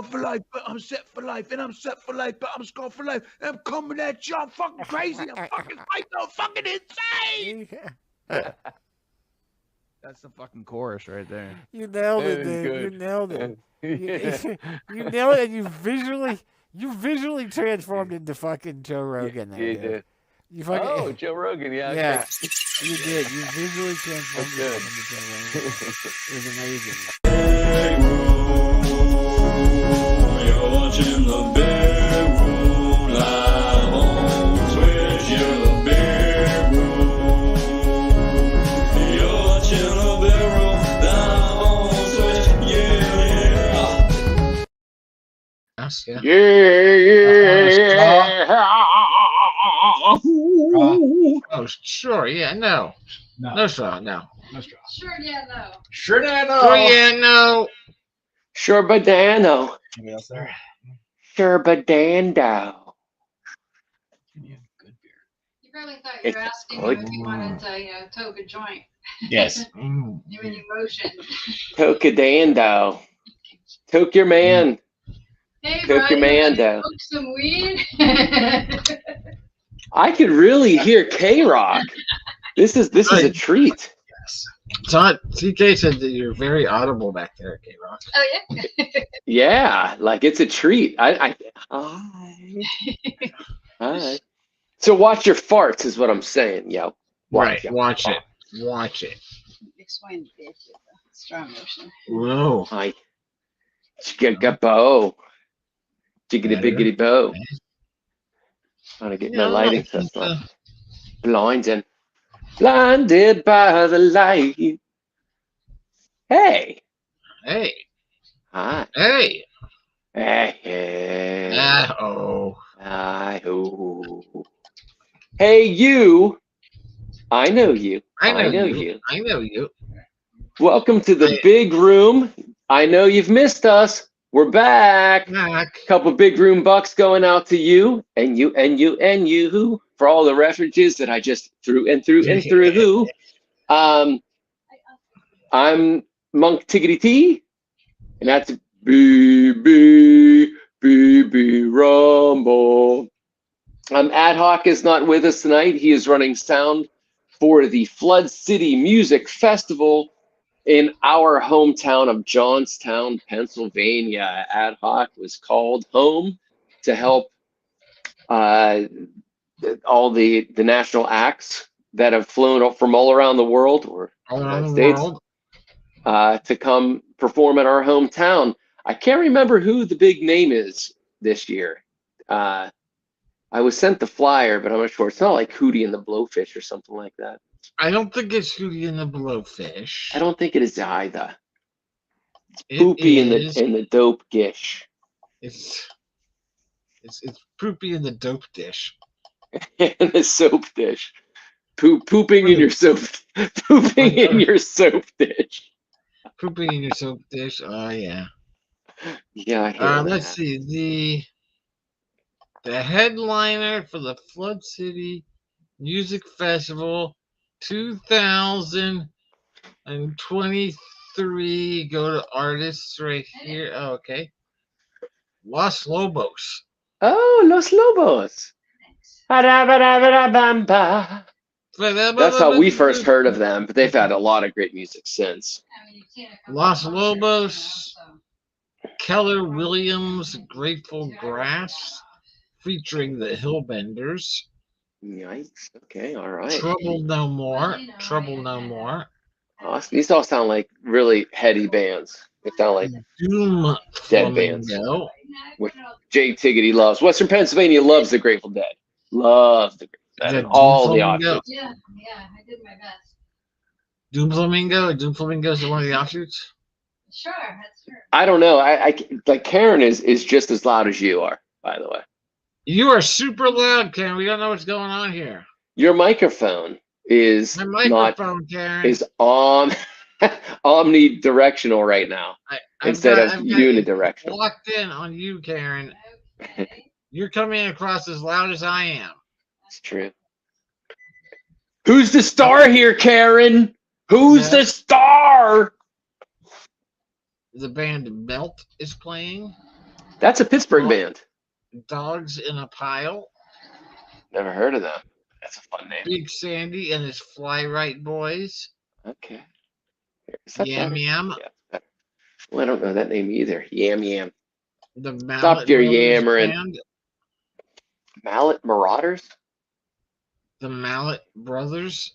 scarred for life, but I'm set for life, and I'm set for life, but I'm scarred for life, and I'm coming at you. I'm fucking crazy. I'm fucking psycho, fucking insane. That's the fucking chorus right there. You nailed it, That is dude. You good. nailed it. Yeah. You nailed it. And you visually transformed into fucking Joe Rogan. There, You dude. did. You fucking, Oh, Joe Rogan. Yeah. yeah, Okay. you did. You visually transformed That's yourself into Joe Rogan. It was amazing. You're watching the Big Room live on Twitch. You're the Big Room. You're watching the Big Room live on Twitch. Yeah. Yes, yeah. Oh, sure. Yeah. No. No straw. No. Sure, yeah, no. Sure, no. Oh, yeah. No. Sure, Badano. Anybody else there? Sure, Badando. You have good beer. You probably thought you were asking him if he wanted to, toke a joint. Yes. Mm. Do any motion. Tokadando. Toke your man. Hey, Took your man Brian, down. smoke some weed? I could really hear K-Rock. This is a treat. Todd, TK said that you're very audible back there, K-Rock. Oh, yeah? Yeah, like it's a treat. Hi. Hi. So watch your farts is what I'm saying, yo. Right. your Watch farts. it. Watch it. Explain the bitch with the strong motion. Whoa. Hi. Chicka bow. Jiggity biggity bow. Trying to get my lighting system. Blinded by the light. Hey. Hey. Hi. Hey. Hey. Oh. Hi-ho. Hey, you. I know you. I know you. I know you. Welcome to the Big Room. I know you've missed us. We're back. Couple Big Room bucks going out to you and you and you and you for all the references that I just threw and through and through. I'm Monk Tiggity T, and that's BB Rumble. Ad Hoc is not with us tonight. He is running sound for the Flood City Music Festival in our hometown of Johnstown, Pennsylvania. Ad Hoc was called home to help all the national acts that have flown from all around the world or United States to come perform in our hometown. I can't remember who the big name is this year. I was sent the flyer, but I'm not sure. It's not like Hootie and the Blowfish or something like that. I don't think it's Hootie and the Blowfish. I don't think it is either. It's Poopy and the Dope Gish. It's Poopy in the Dope Dish. And the soap dish. Pooping in your soap. Pooping in your soap dish. Pooping in your soap dish. Oh yeah. Yeah. I hear let's see the headliner for the Flood City Music Festival 2023. Go to artists right here. Oh, okay. Los Lobos. Oh, Los Lobos. That's how we first heard of them, but they've had a lot of great music since. Los Lobos, Keller Williams, Grateful Grass, featuring the Hillbenders. Yikes. Okay, all right. Trouble No More. Trouble No More. Oh, these all sound like really heady bands. They sound like Doom dead bands. Flamingo. Which Jay Tiggity loves. Western Pennsylvania loves the Grateful Dead. Loves the Grateful Dead. And all the offshoots. Yeah, I did my best. Doom Flamingo. Doom Flamingo is one of the offshoots. Sure, that's true. I don't know. I like Karen is just as loud as you are, by the way. You are super loud, Karen. We don't know what's going on here. Your microphone is Karen. is omnidirectional right now instead of unidirectional. Locked in on you, Karen. Okay. You're coming across as loud as I am. It's true. Who's the star here, Karen? Who's the star? The band Melt is playing. That's a Pittsburgh band. Dogs in a Pile. Never heard of them. That's a fun name. Big Sandy and his Fly Right Boys. Okay. Is that Yam better? Yam. Yeah, it's better. Well, I don't know that name either. Yam Yam. The Stop Mallet your Brothers yammering. Band. Mallet Marauders? The Mallet Brothers.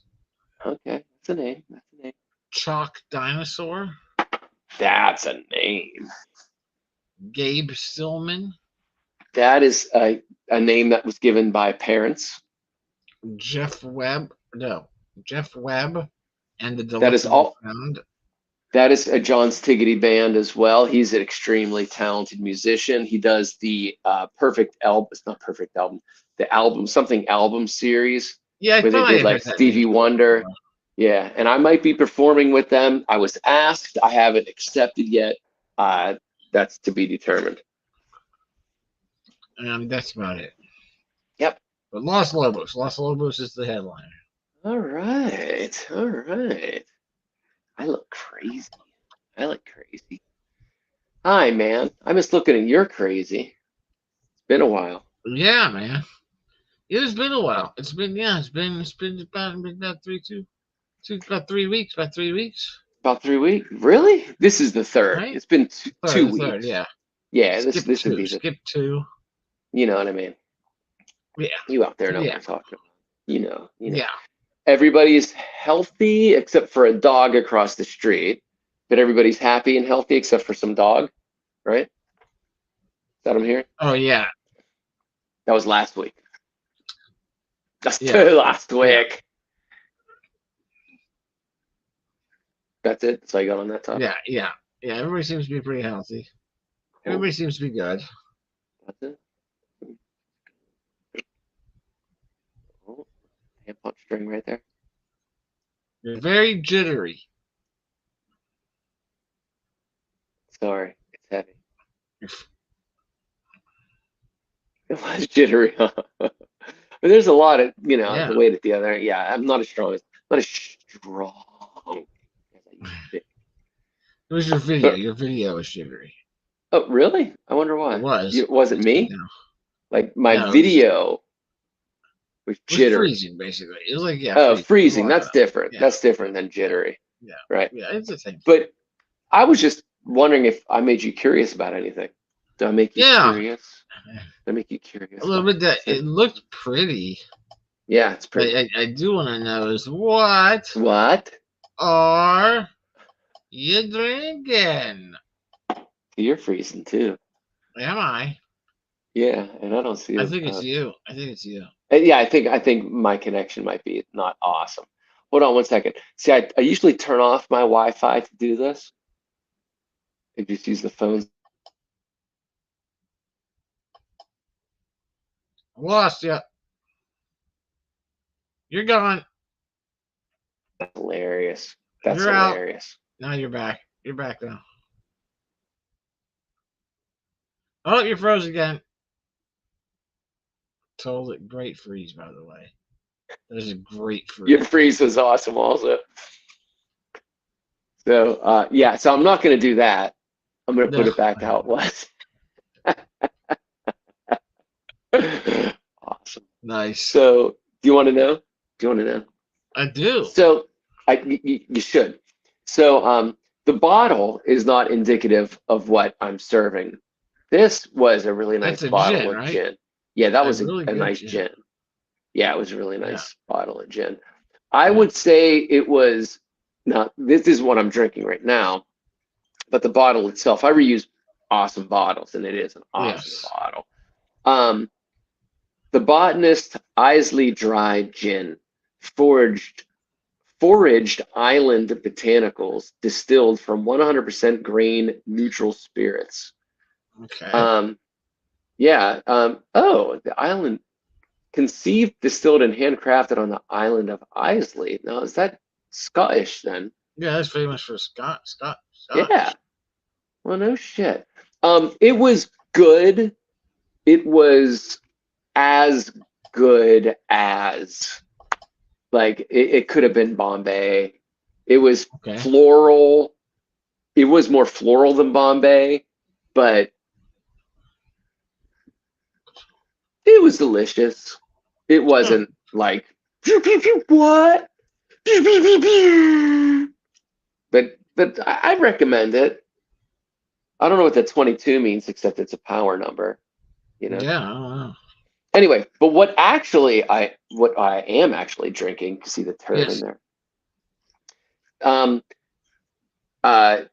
Okay, that's a name. That's a name. Chalk Dinosaur. That's a name. Gabe Stillman. That is a name that was given by parents. Jeff Webb. No. Jeff Webb and the That is Delectable all. Sound. That is a John Stiggity band as well. He's an extremely talented musician. He does the Perfect Album. It's not Perfect Album. The album, something album series Yeah, I where they thought I did like heard that Stevie name. Wonder. Yeah, and I might be performing with them. I was asked. I haven't accepted yet. That's to be determined. That's about it. Yep. But Los Lobos. Los Lobos is the headliner. All right. All right. I look crazy. I look crazy. Hi, man. I miss looking at your crazy. It's been a while. Yeah, man. It has been a while. It's been about 3 weeks. About 3 weeks. About 3 weeks. Really? This is the third. Right? It's been two weeks. Third, yeah. Yeah, Skip this would two. be the, Skip two. you know what I mean? Yeah. You out there know Yeah. what I'm talking about. You know. Yeah. Everybody's healthy except for a dog across the street. But everybody's happy and healthy except for some dog, right? Is that what I'm hearing? Oh yeah. That was last week. That's Yeah. last week. That's it. That's all you got on that topic? Yeah. Everybody seems to be pretty healthy. Everybody seems to be good. That's it. Oh, tampon string right there. You're very jittery. Sorry, it's heavy. It was jittery, huh? But there's a lot of, Yeah. the weight at the other. Yeah, I'm not as strong as strong. It was your video. Your video was jittery. Oh, really? I wonder why. It was. It wasn't me? No. Like my No, video was It was jittery. freezing, basically. It was like, yeah. Oh, freezing. That's Water. different. Yeah. That's different than jittery. Yeah. Right. Yeah, it's the same. But I was just wondering if I made you curious about anything. Did I make you Yeah. curious? Did I make you curious? A little bit. That it looked pretty. Yeah, it's pretty. I do want to know is what What? are you drinking? You're freezing too. Am I? Yeah, and I don't see. I think it's you. I think it's you. Yeah, I think my connection might be not awesome. Hold on one second. See, I usually turn off my Wi-Fi to do this. I just use the phone. Lost you. You're gone. That's hilarious. That's You're out. hilarious. Now you're back. You're back now. Oh, you're frozen again. Told it great freeze, by the way. That is a great freeze. Your freeze was awesome also. So yeah, so I'm not gonna do that. I'm gonna put it back to how it was. Awesome. Nice. So do you want to know? Do you want to know? I do. So you should. So the bottle is not indicative of what I'm serving. This was a really nice That's a bottle gin, of right? gin. Yeah, that was really a good nice gin. gin. Yeah, it was a really nice bottle of gin. I would say it was, now this is what I'm drinking right now, but the bottle itself, I reuse awesome bottles, and it is an awesome bottle. The Botanist Isley Dry Gin, foraged island botanicals distilled from 100% grain neutral spirits. Okay. Oh, the island conceived, distilled, and handcrafted on the island of Islay. Now, is that Scottish then? Yeah, that's famous for Scott. Yeah. Well, no shit. It was good. It was as good as, like, it could have been Bombay. It was Okay. floral. It was more floral than Bombay, but was delicious. It wasn't like what, but I recommend it. I don't know what that 22 means, except it's a power number, you know. Yeah. I don't know. Anyway, but what I am actually drinking, you see the turd Yes. in there.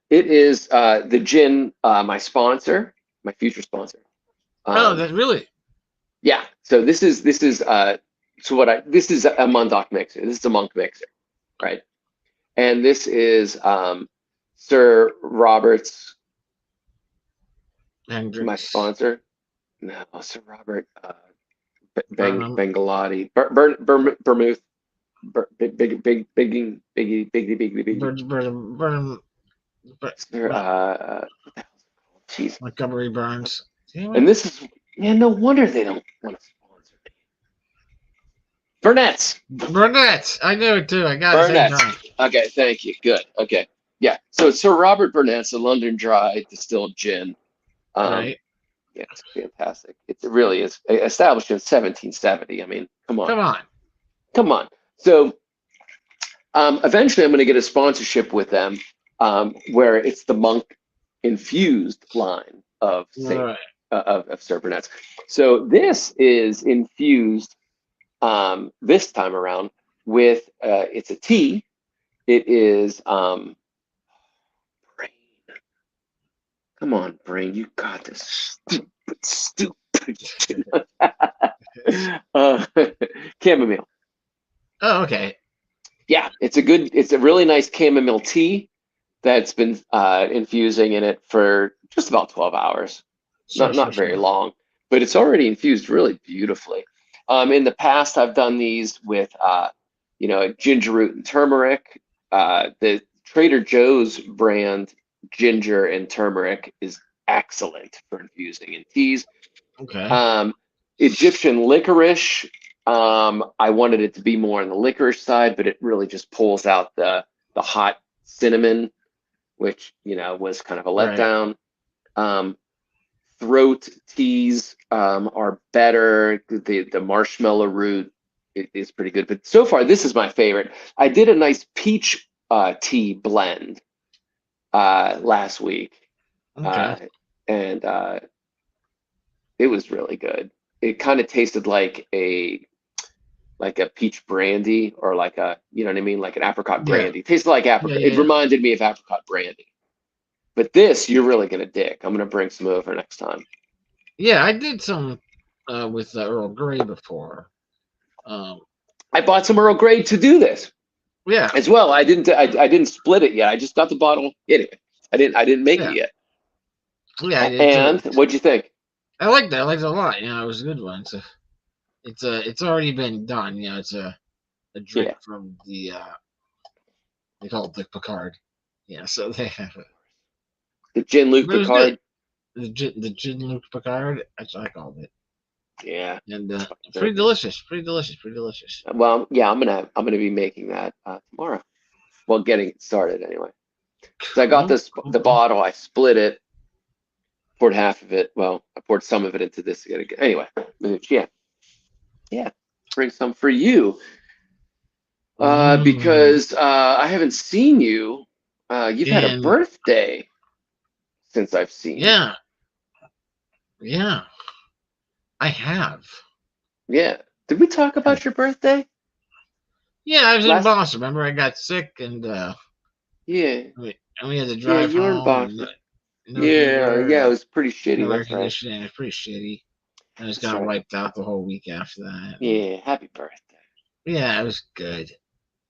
It is the gin, my sponsor, my future sponsor. Oh, that really? Yeah. So this is this is a Montauk mixer. This is a Monk mixer, right? And this is Sir Robert's, And my sponsor. No, Sir Robert Burnham. Bengalati, Vermouth, biggie. Burnham. Sir, jeez. Montgomery Burns. Damn And it. this is, no wonder they don't want to sponsor me. Burnett's. Burnett. I knew it too. I got it Burnett's. same time. Okay, thank you. Good. Okay. Yeah. So it's Sir Robert Burnett's, a London Dry distilled gin. Right. Yeah, it's fantastic. It really is. Established in 1770. I mean, come on. Come on. So eventually I'm going to get a sponsorship with them where it's the Monk infused line of Sir Burnett's. So this is infused this time around with it's a tea. It is Brain. Come on, Brain, you got this stupid chamomile. Oh, okay. Yeah, it's a really nice chamomile tea that's been infusing in it for just about 12 hours. Not very long, but it's already infused really beautifully. In the past, I've done these with, ginger root and turmeric. The Trader Joe's brand ginger and turmeric is excellent for infusing in teas. Okay. Egyptian licorice. I wanted it to be more on the licorice side, but it really just pulls out the hot cinnamon, which was kind of a letdown. Throat teas are better. The marshmallow root is pretty good, but so far this is my favorite. I did a nice peach tea blend last week, Okay. and it was really good. It kind of tasted like a peach brandy, or like a, you know what I mean, like an apricot brandy. It tasted like apricot. Yeah. It reminded me of apricot brandy. But this you're really gonna dig. I'm gonna bring some over next time. Yeah, I did some with Earl Grey before. I bought some Earl Grey to do this. Yeah. As well. I didn't split it yet. I just got the bottle. Anyway, I didn't make it yet. Yeah. I did and too. What'd you think? I liked that. I liked it a lot. It was a good one. So it's already been done. It's a drink from the they call it the Picard. Yeah. So they have it. The Gin Luke Picard. The gin Luke Picard. That's what I called it. Yeah. And pretty delicious. Pretty delicious. Well, yeah, I'm gonna be making that tomorrow. Well, getting it started anyway. So I got the bottle. I split it. Poured half of it. Well, I poured some of it into this again. Anyway, yeah. Bring some for you. Because I haven't seen you. You've had a birthday since I've seen you. Yeah. I have. Yeah. Did we talk about your birthday? Yeah, I was in Boston. Remember, I got sick and yeah. We had to drive you were in home. Boston. It was pretty shitty. Air conditioning. It was pretty shitty. I just got wiped out the whole week after that. Yeah, happy birthday. Yeah, it was good.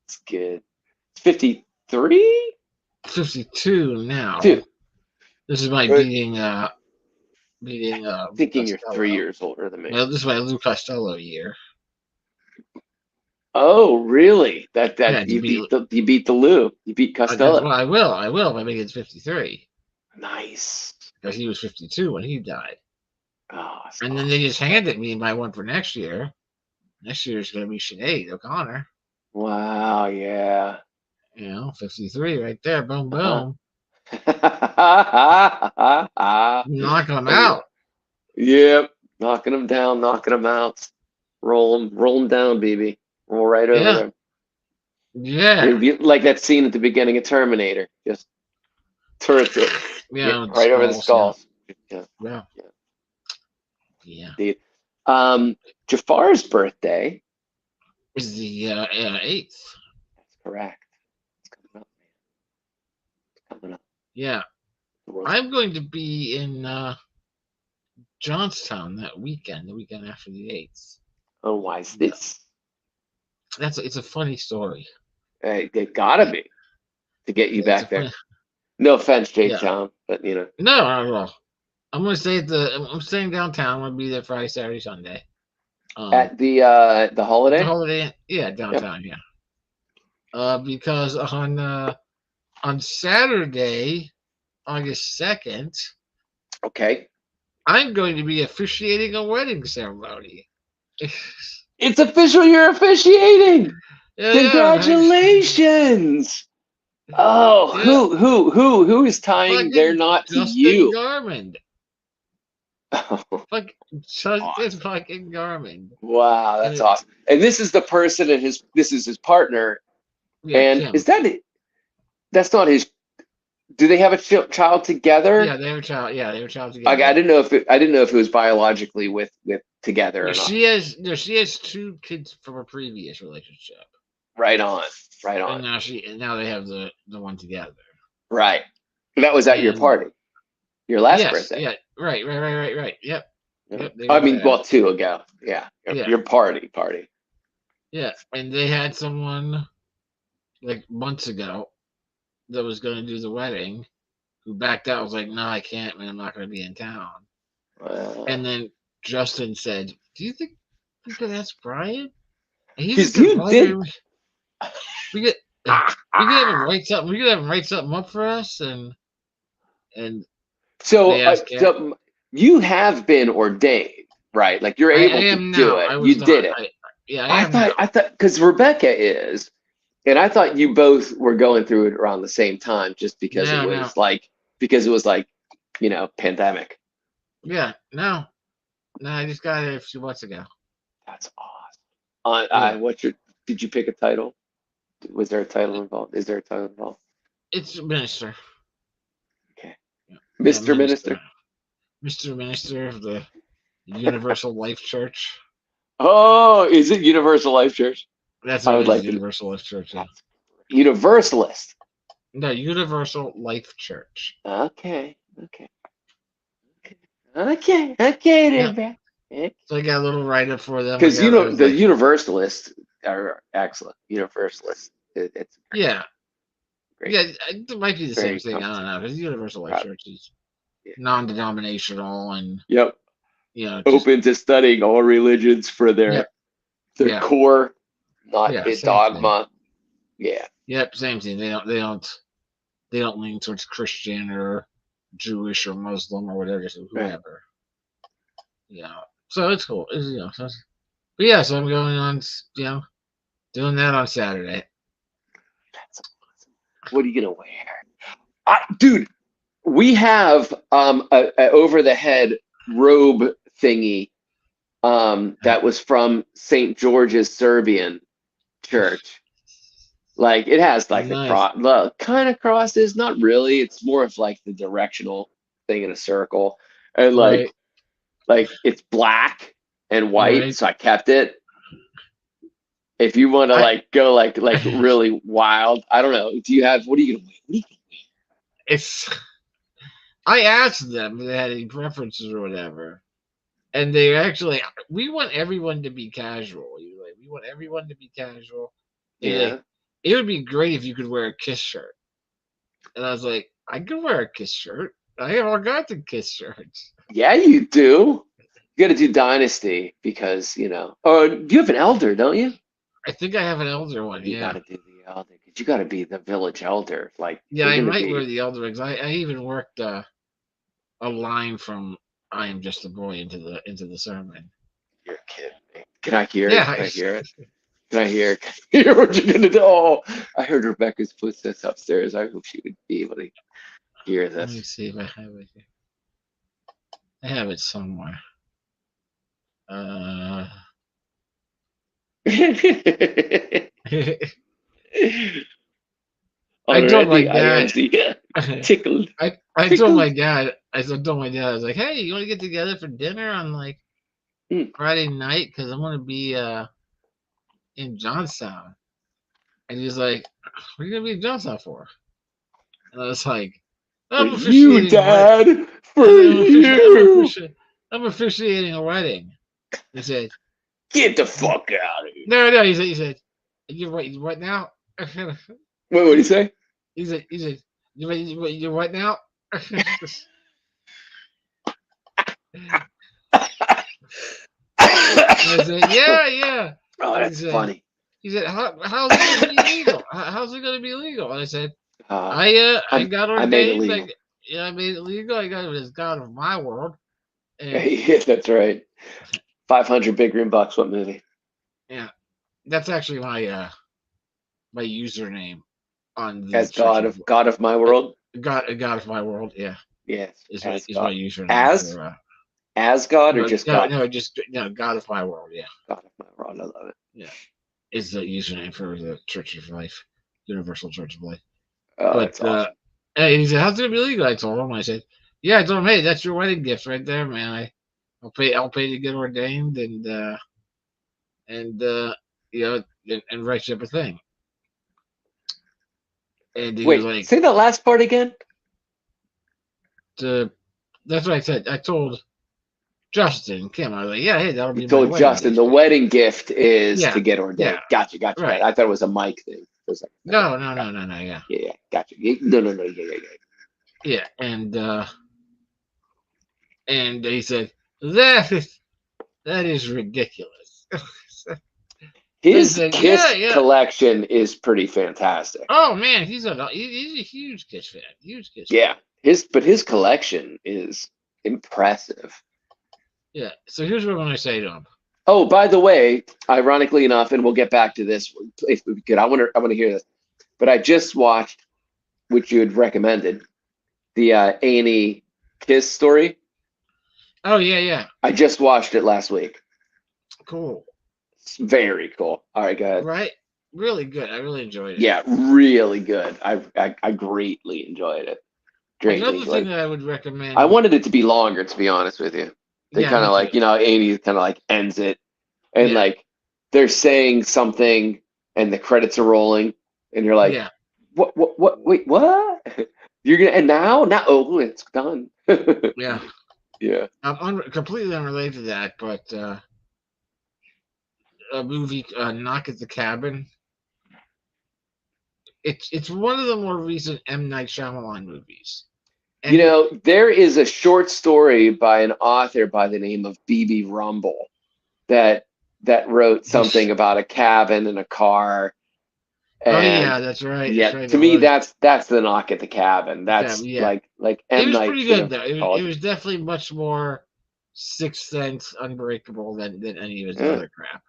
It's good. 53? 52 now. Dude. This is my beating thinking you're 3 years older than me. Well, this is my Lou Costello year. Oh, really? You beat the Lou. You beat Costello. I will if I make it 53. Nice. Because he was 52 when he died. Oh, and then they just handed me my one for next year. Next year is going to be Sinead O'Connor. Wow, yeah. 53 right there. Boom, boom. Knock him out. Yep. knocking them down, knocking them out. Roll them down, baby. Roll right over Yeah. them. Yeah. It'd be like that scene at the beginning of Terminator. Just turrets it. Yeah. Right over the skulls. Yeah. Yeah. Yeah. Indeed. Jafar's birthday. Is the 8th. That's correct. It's coming up, man. It's coming up. Yeah. I'm going to be in Johnstown that weekend, the weekend after the 8th. Oh, why is this? It's a funny story. It gotta be to get you It's back a there. funny- No offense, Jake Yeah. John, but you know. No, not at all. I'm gonna stay I'm staying downtown. I'm gonna be there Friday, Saturday, Sunday. At the holiday. The holiday, yeah, downtown, yeah. Because on Saturday, August 2nd, Okay. I'm going to be officiating a wedding ceremony. It's official. You're officiating. Yeah, Congratulations. Yeah. Who is tying Fucking their knot to Justin you? Garmond. Justin fucking Garmond. Wow, that's And awesome. And this is the person and this is his partner. Yeah, And Kim. is that it? That's not his. Do they have a child together? Yeah, they have a child. Yeah, they have a child together. Okay, I didn't know if it was biologically with together or not. She has 2 kids from a previous relationship. Right on. And now they have the one together. Right. That was at your And- party. Your last Yes, birthday. yeah, right. Yep. Yeah. Yep, they I were mean, there. well, 2 ago. Yeah. Yeah. Your party. Yeah, and they had someone like months ago that was going to do the wedding who backed out. Was like, no, I can't, man. I'm not going to be in town. And then Justin said, "Do you think we could ask Brian? And he's 'Cause you did. We could have him write something. We could have him write something up for us, and So, they asked so you have been ordained, right? Like you're able to do it. You did it. I thought because Rebecca is, and I thought you both were going through it around the same time, just because it was like pandemic. Yeah, no, I just got it a few months ago. That's awesome. Did you pick a title? Was there a title involved? Is there a title involved? It's minister. Okay. Yeah. Mr. Minister. Mr. Minister of the Universal Life Church. Oh, is it Universal Life Church? That's I what would it is, like to- Universal Life Church. Yeah. Universalist. No, Universal Life Church. Okay. Then, man. So I got a little write up for them. Because I was the like, Universalists are excellent. Universalists. It's yeah, great. yeah, it might be the Very same thing. I don't know. Because Universal Life Right. Church is Yeah. non-denominational and Yep. just- Open to studying all religions for their Yeah. core, not Yeah, a same dogma. Yeah. Yep, same thing. They don't lean towards Christian or Jewish or Muslim or whatever, just whoever. Yeah. So it's cool. But yeah, so I'm going on, doing that on Saturday. That's awesome. What are you gonna wear? Dude, we have a over the head robe thingy that was from St. George's Serbian church. Like it has like Nice. the cross, kind of crosses, not really. It's more of like the directional thing in a circle, and Right. like it's black and white, Right. so I kept it. If you want to go like really wild, I don't know. What are you gonna wear? It's. I asked them if they had any preferences or whatever, and they actually. We want everyone to be casual. We want everyone to be casual. They're Yeah. like, it would be great if you could wear a Kiss shirt. And I was like, I could wear a Kiss shirt. I have all kinds of Kiss shirts. Yeah, you do. You got to do Dynasty because Oh, you have an elder, don't you? I think I have an elder one. You Yeah. got to do the elder because you got to be the village elder. Like Yeah, you're I gonna might be- wear the elder because I even worked a line from "I Am Just a Boy" into the sermon. You're kidding me. Can I hear Yeah, it? Can I hear it? Can I hear what you're gonna do? Oh, I heard Rebecca's footsteps upstairs. I hope she would be able to hear Let me this. see if I have it here. I have it somewhere. Uh, I told my Already, I am dad. the tickled. I told Tickled. my dad. Told my dad. I was like, "Hey, you want to get together for dinner on like Hmm. Friday night? Because I'm gonna be in Johnstown." And he was like, "What are you gonna be in Johnstown for?" And I was like, For "I'm you, officiating a wedding." Dad. For you. I'm officiating a wedding. He said, Get the fuck out of here. "No, no." He said, "You what now?" Wait, what did he say? He said, "You what now?" I said, "Yeah, yeah." Oh, And that's funny. he said, how's it going to be legal? How's it going to be legal? And I said, I got I made it ordained. legal. I made it legal. I got it as God of my world. And Yeah, that's right. 500 big room bucks. What movie? yeah, that's actually my my username on the As Church God of my world. God of my world. Yeah, Yes. is As my God. username As God or no, just God? just God of my world. Yeah, God of my world. I love it. yeah, is the username for the Church of Life, Universal Church of Life. Oh, But that's awesome. and he said, "How's it gonna be legal?" I told him. I said, "Yeah." I told him, "Hey, that's your wedding gift right there, man. I'll pay to get ordained and and write you up a thing." And he was Wait, like, say that last part again. "That's what I said." I told Justin and Kim. I was like, "Yeah, hey, that'll You be my told wedding Justin gift." the wedding gift is Yeah, to get yeah, ordained. Gotcha. right. I thought it was a Mike thing. It was like, No, gotcha. no. Yeah, Yeah, gotcha. No. Yeah. yeah. And he said that is ridiculous. I His said, "Yeah, Kiss yeah." collection is pretty fantastic. Oh man, he's a huge Kiss fan. Huge Kiss fan. Yeah, his collection is impressive. Yeah. So here's what I'm gonna say to him. Oh, by the way, ironically enough, and we'll get back to this if we could. I want to hear this, but I just watched, which you had recommended, the A&E Kiss story. Oh yeah, yeah. I just watched it last week. Cool. It's very cool. All right, go ahead. Right? Really good. I really enjoyed it. Yeah, really good. I greatly enjoyed it. Greatly. Another thing that I would recommend. I wanted it to be longer, to be honest with you. They Yeah, kind of me like, too. A&E kind of like ends it, and Yeah. like they're saying something, and the credits are rolling, and you're like, Yeah. what, wait, what? You're gonna, and now, oh, it's done. Yeah. Yeah. Completely unrelated to that, but a movie, Knock at the Cabin. It's one of the more recent M. Night Shyamalan movies. And There is a short story by an author by the name of B.B. Rumble that wrote something about a cabin and a car. And oh yeah, that's right. yeah, That's right, to me, that's the Knock at the Cabin. That's Cabin, yeah. like It M. was Night pretty should good have though. called It was definitely much more Sixth Sense, Unbreakable than any of his Yeah. other crap.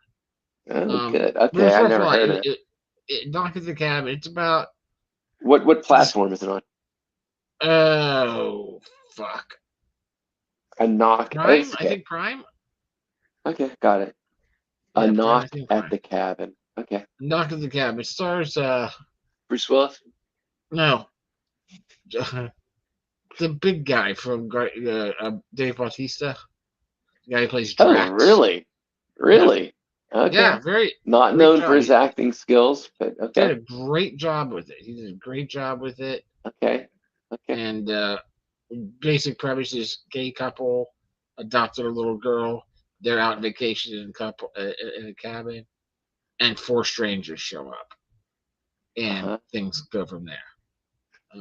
Oh, good. But Okay, it's I've worth never a lot. heard of it. Knock at the Cabin. It's about What platform is it on? oh fuck. A Knock. Prime? Okay. I think Prime. Okay, got it. A Yeah, Prime, I Knock think at Prime. the Cabin. Okay. Knock at the Cabin. It stars Bruce Willis? no. The big guy from Dave Bautista. The guy who plays Drax. Oh, really? Really? Okay. Yeah, very Not great known job. for his acting skills, but He did okay. a great job with it. He did a great job with it. Okay. And basic premise is gay couple adopted a little girl. They're out on vacation in a cabin, and 4 strangers show up, and things go from there.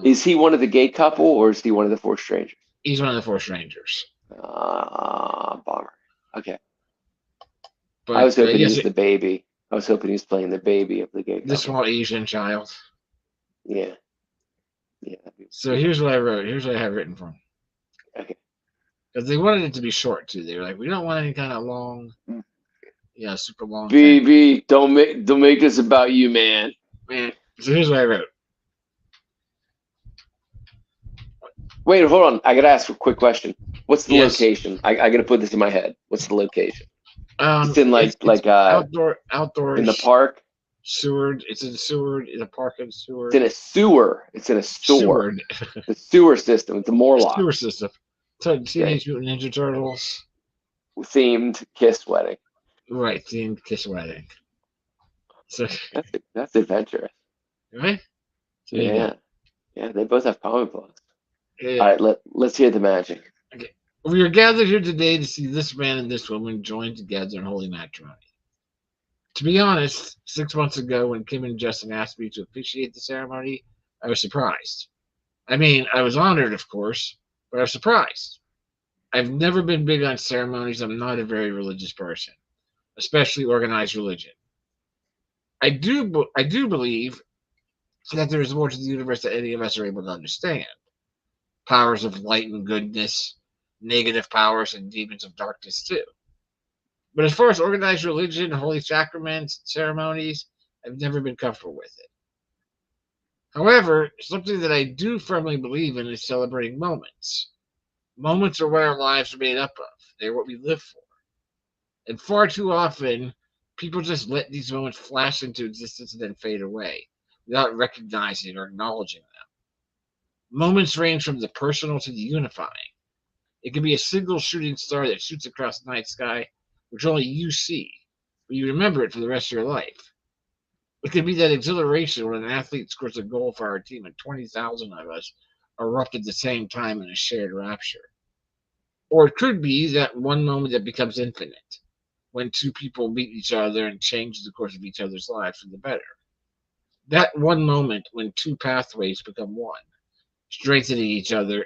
Is he one of the gay couple, or is he one of the 4 strangers? He's one of the 4 strangers. Bummer. Okay. But I was hoping yes, he's the baby. I was hoping he's playing the baby of the gay couple. the small Asian child. Yeah. Yeah. So here's what I wrote. Here's what I have written for him. Okay. Because they wanted it to be short too. They were like, we don't want any kind of long, super long. BB, don't make this about you, man. Man. So here's what I wrote. Wait, hold on. I gotta ask a quick question. What's the Yes. location? I gotta put this in my head. What's the location? It's in It's outdoors. in the park. Seward. It's in Seward. In a park in Seward. It's in a sewer. It's in a store. Seward. The sewer system. It's a Morlock Sewer system. Teenage Mutant Ninja Turtles. themed kiss wedding. Right, themed kiss wedding. So, That's adventurous. right? So there you Yeah, go. yeah. They both have comic books. Yeah. All right, let's hear the magic. We are gathered here today to see this man and this woman joined together in holy matrimony. To be honest, 6 months ago when Kim and Justin asked me to officiate the ceremony, I was surprised. I mean, I was honored, of course, but I was surprised. I've never been big on ceremonies. I'm not a very religious person, especially organized religion. I do believe that there is more to the universe than any of us are able to understand. Powers of light and goodness, negative powers, and demons of darkness too. But as far as organized religion, holy sacraments, ceremonies, I've never been comfortable with it. However, something that I do firmly believe in is celebrating moments. Moments are what our lives are made up of. They're what we live for. And far too often, people just let these moments flash into existence and then fade away without recognizing or acknowledging them. Moments range from the personal to the unifying. It can be a single shooting star that shoots across the night sky, which only you see, but you remember it for the rest of your life. It could be that exhilaration when an athlete scores a goal for our team and 20,000 of us erupt at the same time in a shared rapture. Or it could be that one moment that becomes infinite, when two people meet each other and change the course of each other's lives for the better. That one moment when two pathways become one, strengthening each other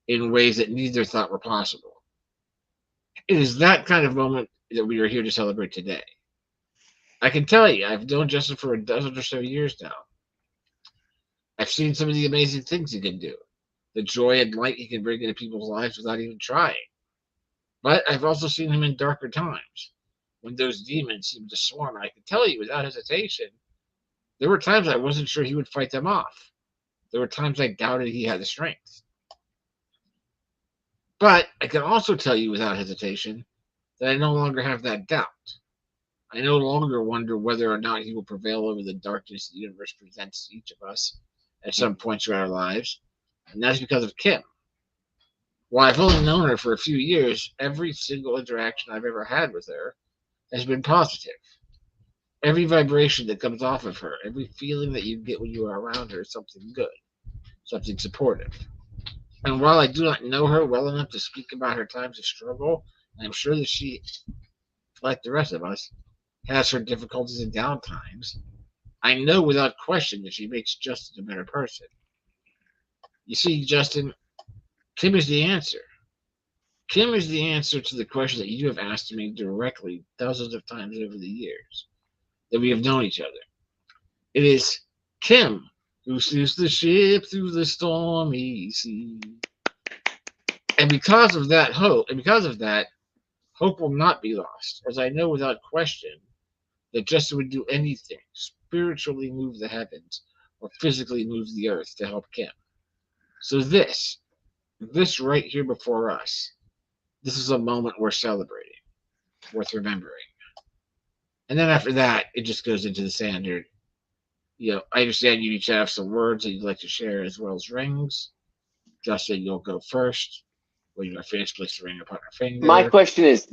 in ways that neither thought were possible. It is that kind of moment that we are here to celebrate today. I can tell you, I've known Justin for a dozen or so years now. I've seen some of the amazing things he can do, the joy and light he can bring into people's lives without even trying. But I've also seen him in darker times, when those demons seemed to swarm, and I can tell you without hesitation, there were times I wasn't sure he would fight them off. There were times I doubted he had the strength. But I can also tell you without hesitation that I no longer have that doubt. I no longer wonder whether or not he will prevail over the darkness the universe presents to each of us at some point through our lives, and that's because of Kim. While I've only known her for a few years, every single interaction I've ever had with her has been positive. Every vibration that comes off of her, every feeling that you get when you are around her is something good, something supportive. And while I do not know her well enough to speak about her times of struggle, I'm sure that she, like the rest of us, has her difficulties and downtimes, I know without question that she makes Justin a better person. You see, Justin, Kim is the answer. Kim is the answer to the question that you have asked me directly dozens of times over the years that we have known each other. It is Kim who steers the ship through the stormy sea. And because of that, hope will not be lost, as I know without question that Justin would do anything, spiritually move the heavens or physically move the earth to help Kim. So this right here before us, this is a moment worth celebrating, worth remembering. And then after that, it just goes into the standard. I understand you each have some words that you'd like to share as well as rings. Justin, you'll go first. When you're finished, place the ring upon her finger. My question is,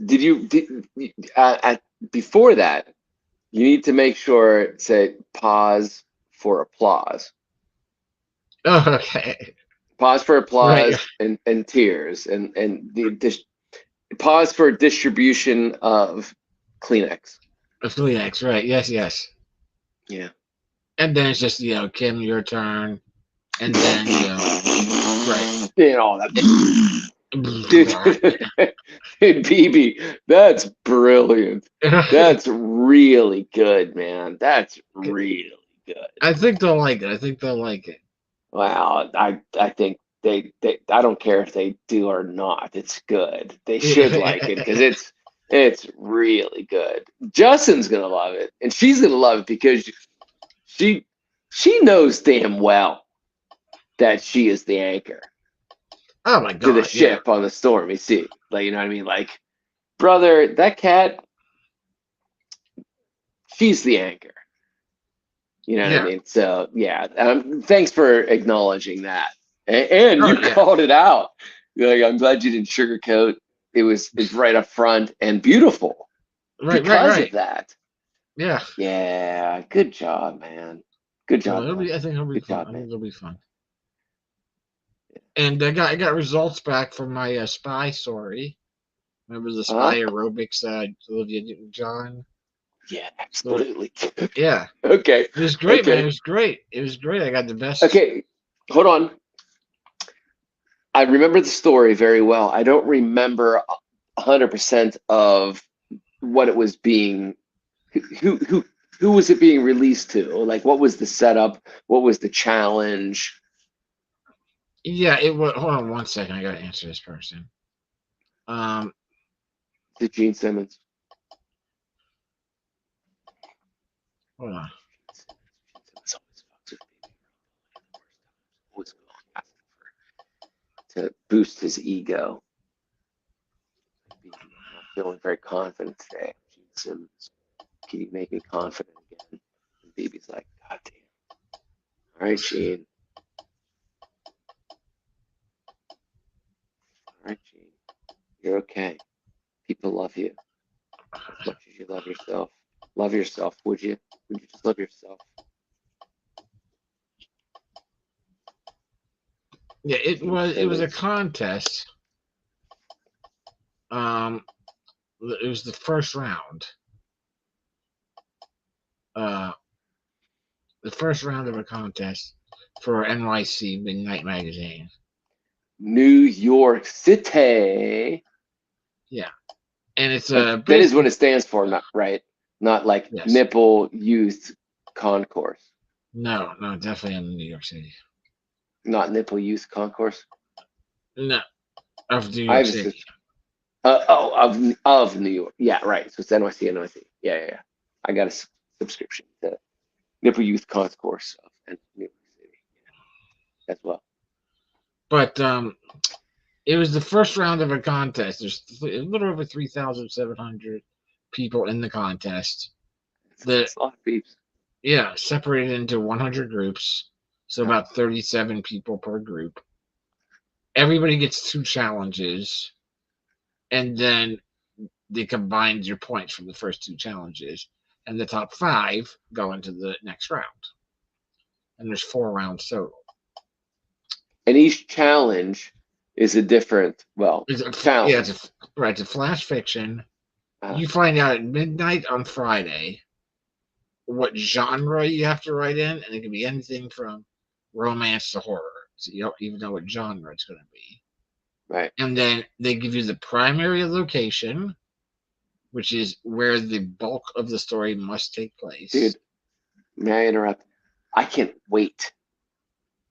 before that, you need to make sure it said pause for applause. Oh, okay. Pause for applause right. and tears and pause for distribution of Kleenex. Of Kleenex, right? Yes. Yeah. And then it's just Kim, your turn, and then right. That. Dude, BB, that's brilliant. That's really good, man. That's really good. I think they'll like it. Wow, I think they I don't care if they do or not. It's good. They should like it because it's really good. Justin's gonna love it, and she's gonna love it because she knows damn well that she is the anchor. Oh my God! To the ship on the stormy sea, you know what I mean? brother, that cat, she's the anchor. You know what I mean? So yeah, thanks for acknowledging that, and you called it out. You're like, I'm glad you didn't sugarcoat. It's right up front and beautiful because of that. Yeah. Yeah. Good job, man. Good job. So man. I think it'll be Good fun. job, I think man. it'll be fun. And I got results back from my spy story. Remember the spy aerobics Olivia Newton-John? Yeah, absolutely. Yeah. Okay. It was great, okay. man. It was great. It was great. I got the best. Okay, hold on. I remember the story very well. I don't remember 100% of what it was being. Who was it being released to? Like, what was the setup? What was the challenge? Yeah, it was. Hold on one second. I gotta answer this person. To Gene Simmons. Hold on. To boost his ego. Not feeling very confident today. Gene Simmons, can you make me confident again? And BB's like, God damn. All right, Gene. All right, Gene. You're okay. People love you as much as you love yourself. Love yourself, would you? Would you just love yourself? Yeah, it was a contest. It was the first round. The first round of a contest for NYC Midnight Magazine. New York City. Yeah, and it's that is what it stands for, not right? Not like Nipple Youth Concourse. No, definitely in New York City. Not Nipple Youth Concourse. No, of New York City. Of New York. Yeah, right. So it's NYC. Yeah. I got a subscription to Nipple Youth Concourse of New York City as well. But it was the first round of a contest. There's a little over 3,700 people in the contest. That's a lot of peeps. Yeah, separated into 100 groups, so about 37 people per group. Everybody gets 2 challenges, and then they combine your points from the first 2 challenges, and the top 5 go into the next round. And there's 4 rounds total. And each challenge is a different, challenge. Yeah, it's a flash fiction. You find out at midnight on Friday what genre you have to write in, and it can be anything from romance to horror. So you don't even know what genre it's going to be. Right. And then they give you the primary location, which is where the bulk of the story must take place. Dude, may I interrupt? I can't wait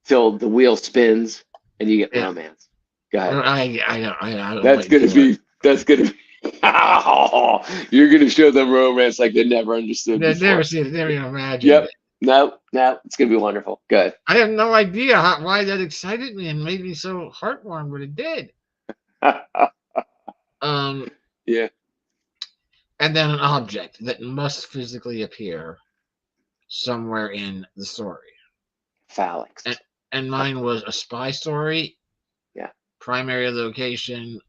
till the wheel spins and you get romance. Go ahead. I That's gonna be. You're gonna show them romance like they never understood. They've before. never seen it. Never even imagined Yep. it. No, it's gonna be wonderful. Good. I have no idea why that excited me and made me so heartwarmed, but it did. Yeah. And then an object that must physically appear somewhere in the story. Phalanx. And mine was a spy story. Yeah. Primary location,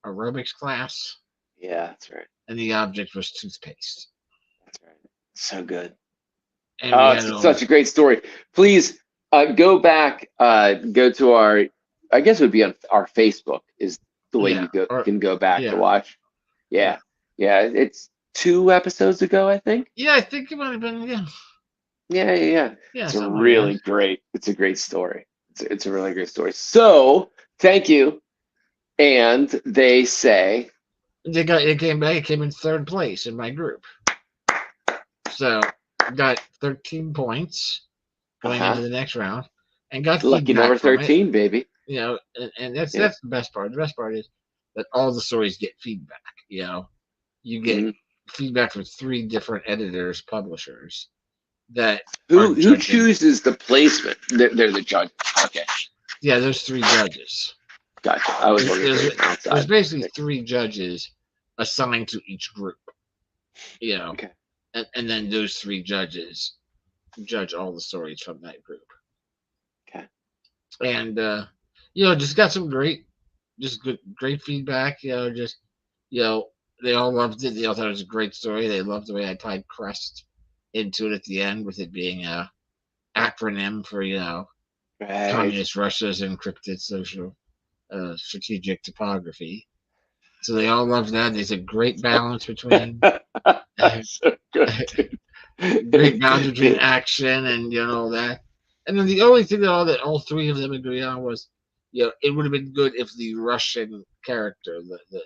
aerobics class. Yeah, that's right. And the object was toothpaste. That's right. So good. And it's such a great story. Please go back, go to our, I guess it would be on our Facebook is the way you can go back to watch. Yeah. It's 2 episodes ago, I think. Yeah, I think it might have been. Yeah. It's a really great. It's a great story. It's a really great story. So thank you. And they say it came back. It came in 3rd place in my group. So got 13 points going into the next round, and got lucky number 13, baby. You know, and that's the best part. The best part is that all the stories get feedback. You know, you get feedback from 3 different editors, publishers. That who chooses the placement? They're the judge. Okay. Yeah, there's 3 judges. Gotcha. I was wondering. There's basically 3 judges assigned to each group. You know, Okay. and then those 3 judges judge all the stories from that group. Okay. And you know, just got some great feedback. You know, just they all loved it. They all thought it was a great story. They loved the way I tied Crest into it at the end, with it being a acronym for Right. Communist Russia's encrypted social strategic topography. So they all loved that. There's a great balance between So good, dude. great balance between action and all that. And then the only thing that all 3 of them agree on was, it would have been good if the Russian character,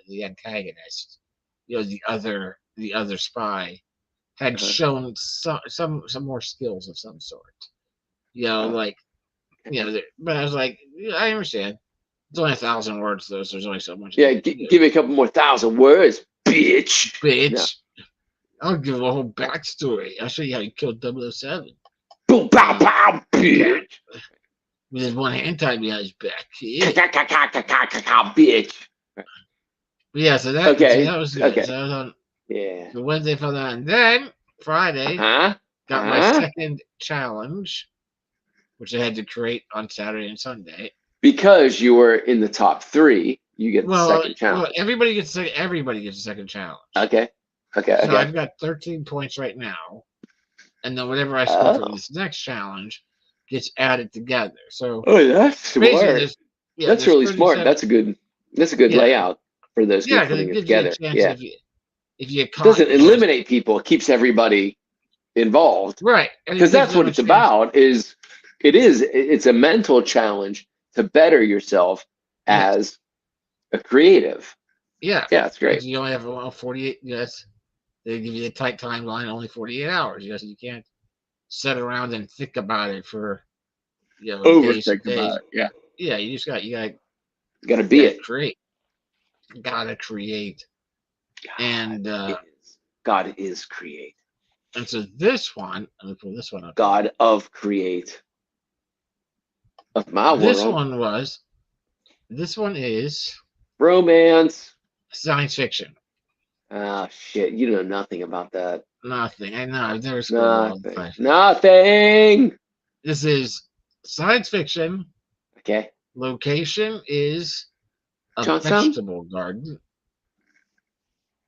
the antagonist, the other spy, had shown some more skills of some sort. Like but I was like, I understand. It's only 1,000 words though, so there's only so much. Yeah, give me a couple more 1,000 words, bitch. Bitch. I'll give a whole backstory. I'll show you how he killed 007. Boom, pow, pow, bitch. With his one hand tied behind his back. Yeah. Bitch. But yeah, so that was good. Okay. So I was on Yeah. the Wednesday for that. And then Friday, got my second challenge, which I had to create on Saturday and Sunday. Because you were in the top 3, you get the second challenge. Well, everybody gets a second challenge. Okay. So I've got 13 points right now, and then whatever I score for this next challenge gets added together. So that's smart. That's really smart. That's a good layout for those people putting it together. If you doesn't eliminate people, it keeps everybody involved. Right. Because that's what it's about. It's a mental challenge to better yourself as a creative. Yeah. Yeah, it's great. You only have 48. Yes. They give you a tight timeline, only 48 hours. So you can't sit around and think about it for overthink about it. Yeah. Yeah, you gotta create. Gotta create. God is create. And so this one, let me pull this one up. God of create. Of my world. This one is romance. Science fiction. Oh shit, you know nothing about that. Nothing. I know. I've never scored Nothing. This is science fiction. Okay. Location is a vegetable garden.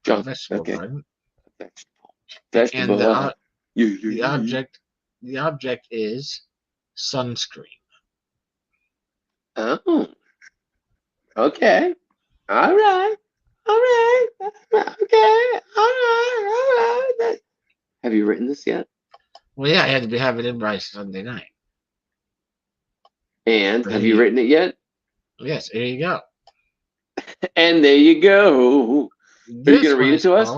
Vegetable garden. Vegetable. And the object is sunscreen. Oh. Okay. All right. Okay. All right. Have you written this yet? Well, yeah, I had to have it in by Sunday night. And have you written it yet? Yes, there you go. And there you go. Are you going to read it to us?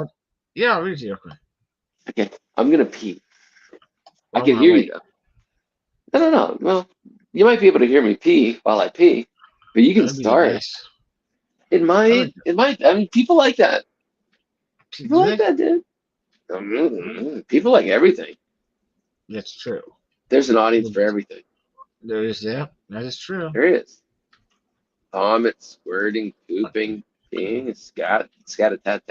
Yeah, I'll read it to you real quick. Okay, I'm going to pee. I can hear you. No. Well, you might be able to hear me pee while I pee, but you can start. Nice. It might. I mean, people like that. People like that, dude. People like everything. That's true. There's an audience for everything. There is, yeah. That is true. There is. Vomit, squirting, pooping, peeing, scat-a-tat-tat,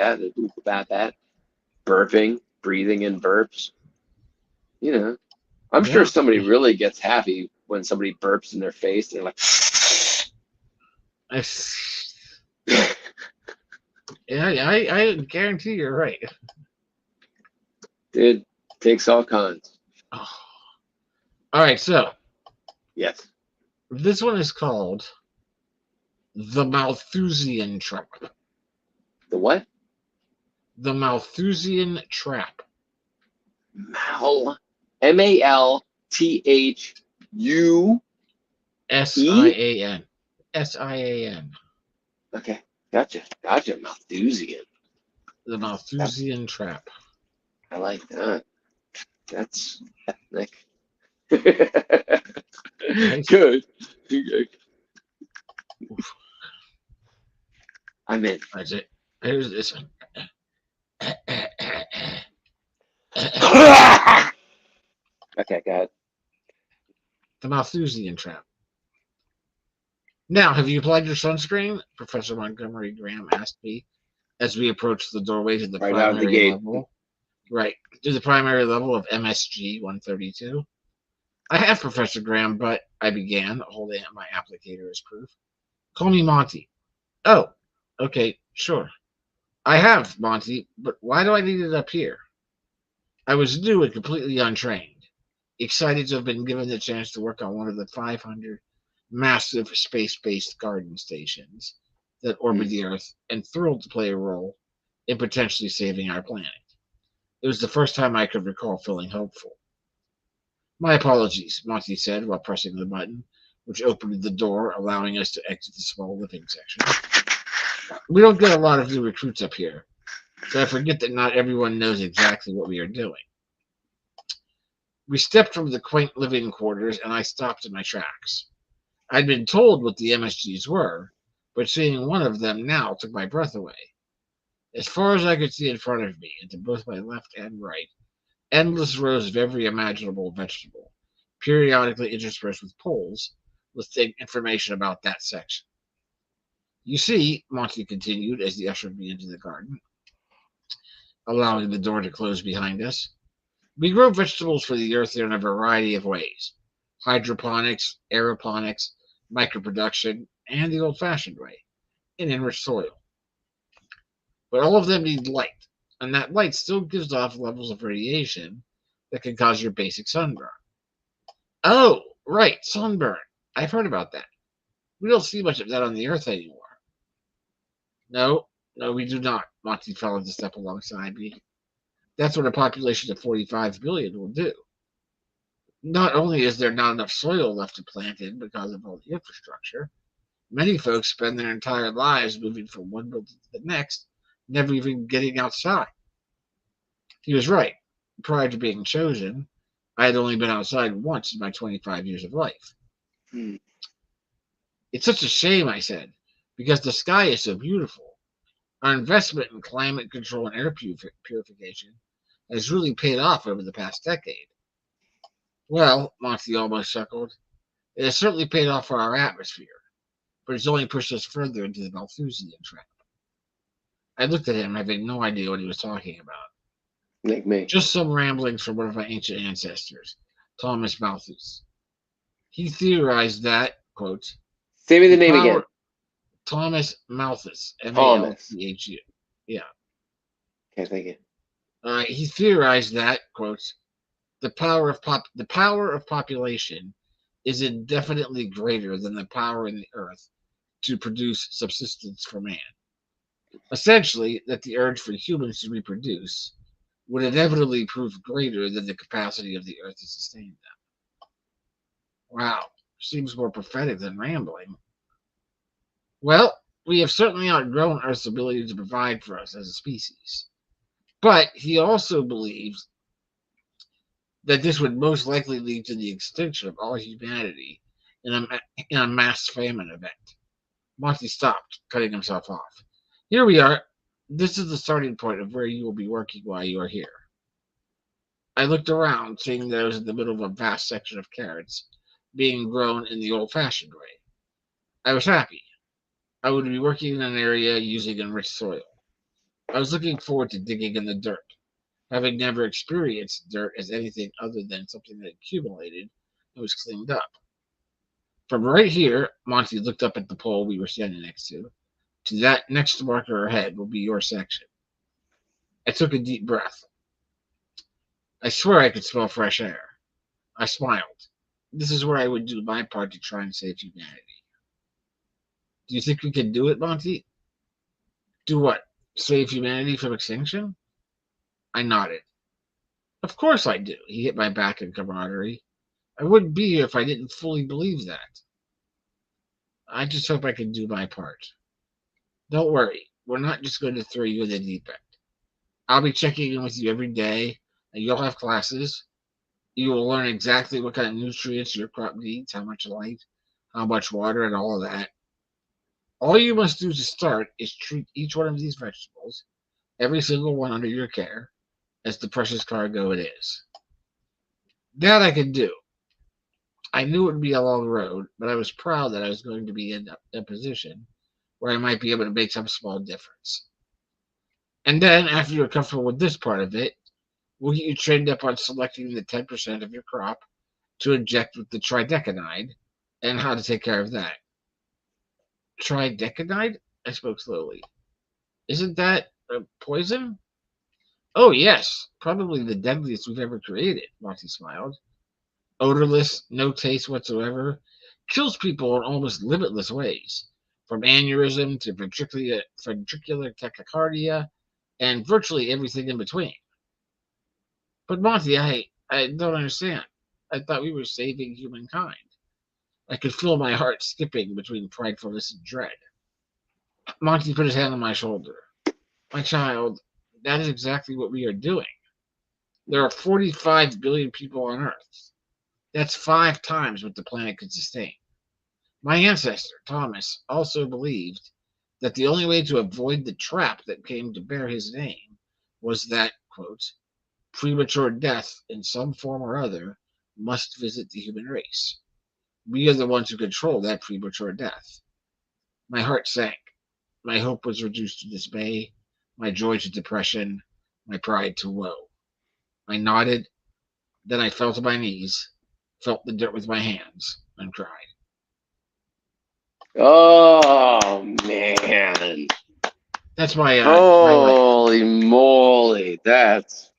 bat-bat, burping, breathing in burps. You know, I'm sure somebody really gets happy when somebody burps in their face. They're like, yeah, I guarantee you're right. Dude, takes all kinds. Oh. All right, so. Yes. This one is called The Malthusian Trap. The what? The Malthusian Trap. M-A-L-T-H-U S-I-A-N. S-I-A-N. Okay, gotcha. Malthusian. The Malthusian Trap. I like that. That's ethnic. Good. I'm in. That's it. Here's this one. Okay, go ahead. The Malthusian Trap. Now, have you applied your sunscreen? Professor Montgomery Graham asked me as we approached the doorway to the Right out of the primary gate. level. Right, to the primary level of MSG 132. I have, Professor Graham, but I began, holding up my applicator as proof. Call me Monty. Oh, okay, sure. I have, Monty, but why do I need it up here? I was new and completely untrained, excited to have been given the chance to work on one of the 500 massive space-based garden stations that orbit the Earth, and thrilled to play a role in potentially saving our planet. It was the first time I could recall feeling hopeful. My apologies, Monty said while pressing the button, which opened the door, allowing us to exit the small living section. We don't get a lot of new recruits up here, so I forget that not everyone knows exactly what we are doing. We stepped from the quaint living quarters, and I stopped in my tracks. I'd been told what the MSGs were, but seeing one of them now took my breath away. As far as I could see in front of me, and to both my left and right, endless rows of every imaginable vegetable, periodically interspersed with poles with information about that section. You see, Monty continued as he ushered me into the garden, allowing the door to close behind us. We grow vegetables for the earth in a variety of ways: hydroponics, aeroponics, microproduction, and the old-fashioned way, in enriched soil. But all of them need light, and that light still gives off levels of radiation that can cause your basic sunburn. Oh, right, sunburn. I've heard about that. We don't see much of that on the Earth anymore. No, we do not. Monty fell into step alongside me. That's what a population of 45 billion will do. Not only is there not enough soil left to plant in because of all the infrastructure, many folks spend their entire lives moving from one building to the next, never even getting outside. He was right. Prior to being chosen, I had only been outside once in my 25 years of life. It's such a shame, I said, because the sky is so beautiful. Our investment in climate control and air purification has really paid off over the past decade. Well, Monty almost chuckled, it has certainly paid off for our atmosphere, but it's only pushed us further into the Malthusian trap. I looked at him, having no idea what he was talking about. Like me. Just some ramblings from one of my ancient ancestors, Thomas Malthus. He theorized that, quote, say me the name again. Thomas Malthus, M-A-L-T-H-U. Yeah. Okay, thank you. He theorized that, quote, the power of population is indefinitely greater than the power in the earth to produce subsistence for man. Essentially, that the urge for humans to reproduce would inevitably prove greater than the capacity of the earth to sustain them. Wow, seems more prophetic than rambling. Well, we have certainly outgrown Earth's ability to provide for us as a species. But he also believes that this would most likely lead to the extinction of all humanity in a mass famine event. Monty stopped, cutting himself off. Here we are. This is the starting point of where you will be working while you are here. I looked around, seeing that I was in the middle of a vast section of carrots being grown in the old-fashioned way. I was happy. I would be working in an area using enriched soil. I was looking forward to digging in the dirt, having never experienced dirt as anything other than something that accumulated and was cleaned up. From right here, Monty looked up at the pole we were standing next to that next marker ahead will be your section. I took a deep breath. I swear I could smell fresh air. I smiled. This is where I would do my part to try and save humanity. Do you think we can do it, Monty? Do what? Save humanity from extinction? I nodded. Of course I do. He hit my back in camaraderie. I wouldn't be here if I didn't fully believe that. I just hope I can do my part. Don't worry. We're not just going to throw you in the deep end. I'll be checking in with you every day, and you'll have classes. You will learn exactly what kind of nutrients your crop needs, how much light, how much water, and all of that. All you must do to start is treat each one of these vegetables, every single one under your care, as the precious cargo it is. That I could do. I knew it would be a long road, but I was proud that I was going to be in a position where I might be able to make some small difference. And then, after you're comfortable with this part of it, we'll get you trained up on selecting the 10% of your crop to inject with the tridecanide and how to take care of that. Tridecanide? I spoke slowly. Isn't that a poison? Oh, yes. Probably the deadliest we've ever created, Monty smiled. Odorless, no taste whatsoever, kills people in almost limitless ways, from aneurysm to ventricular tachycardia, and virtually everything in between. But Monty, I don't understand. I thought we were saving humankind. I could feel my heart skipping between pridefulness and dread. Monty put his hand on my shoulder. My child, that is exactly what we are doing. There are 45 billion people on Earth. That's 5 times what the planet could sustain. My ancestor, Thomas, also believed that the only way to avoid the trap that came to bear his name was that, quote, premature death in some form or other must visit the human race. We are the ones who control that premature death. My heart sank. My hope was reduced to dismay, my joy to depression, my pride to woe. I nodded, then I fell to my knees, felt the dirt with my hands, and cried. Oh man! That's my Holy moly! That's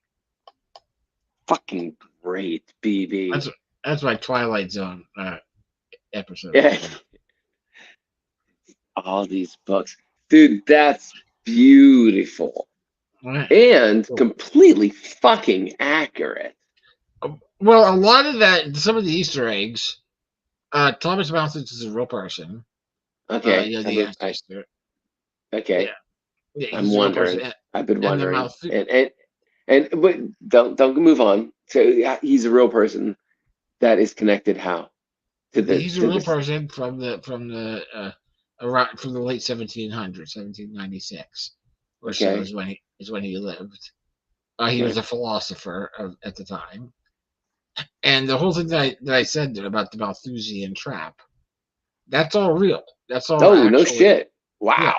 fucking great, BB. That's my Twilight Zone episode. Yeah. All these books, dude. That's beautiful Right. and Cool. completely fucking accurate. Well, a lot of that, some of the Easter eggs. Thomas Malthus is a real person. Okay. The ancestor. Okay. Yeah, I'm wondering. I've been and the wondering. And but don't move on. So yeah, he's a real person that is connected how to the he's a real person from the around from the late 1700s, 1796, or so Okay. is when he lived. He was a philosopher at the time, and the whole thing that I said there about the Malthusian trap, that's all real. That's all. Oh, no shit! Wow.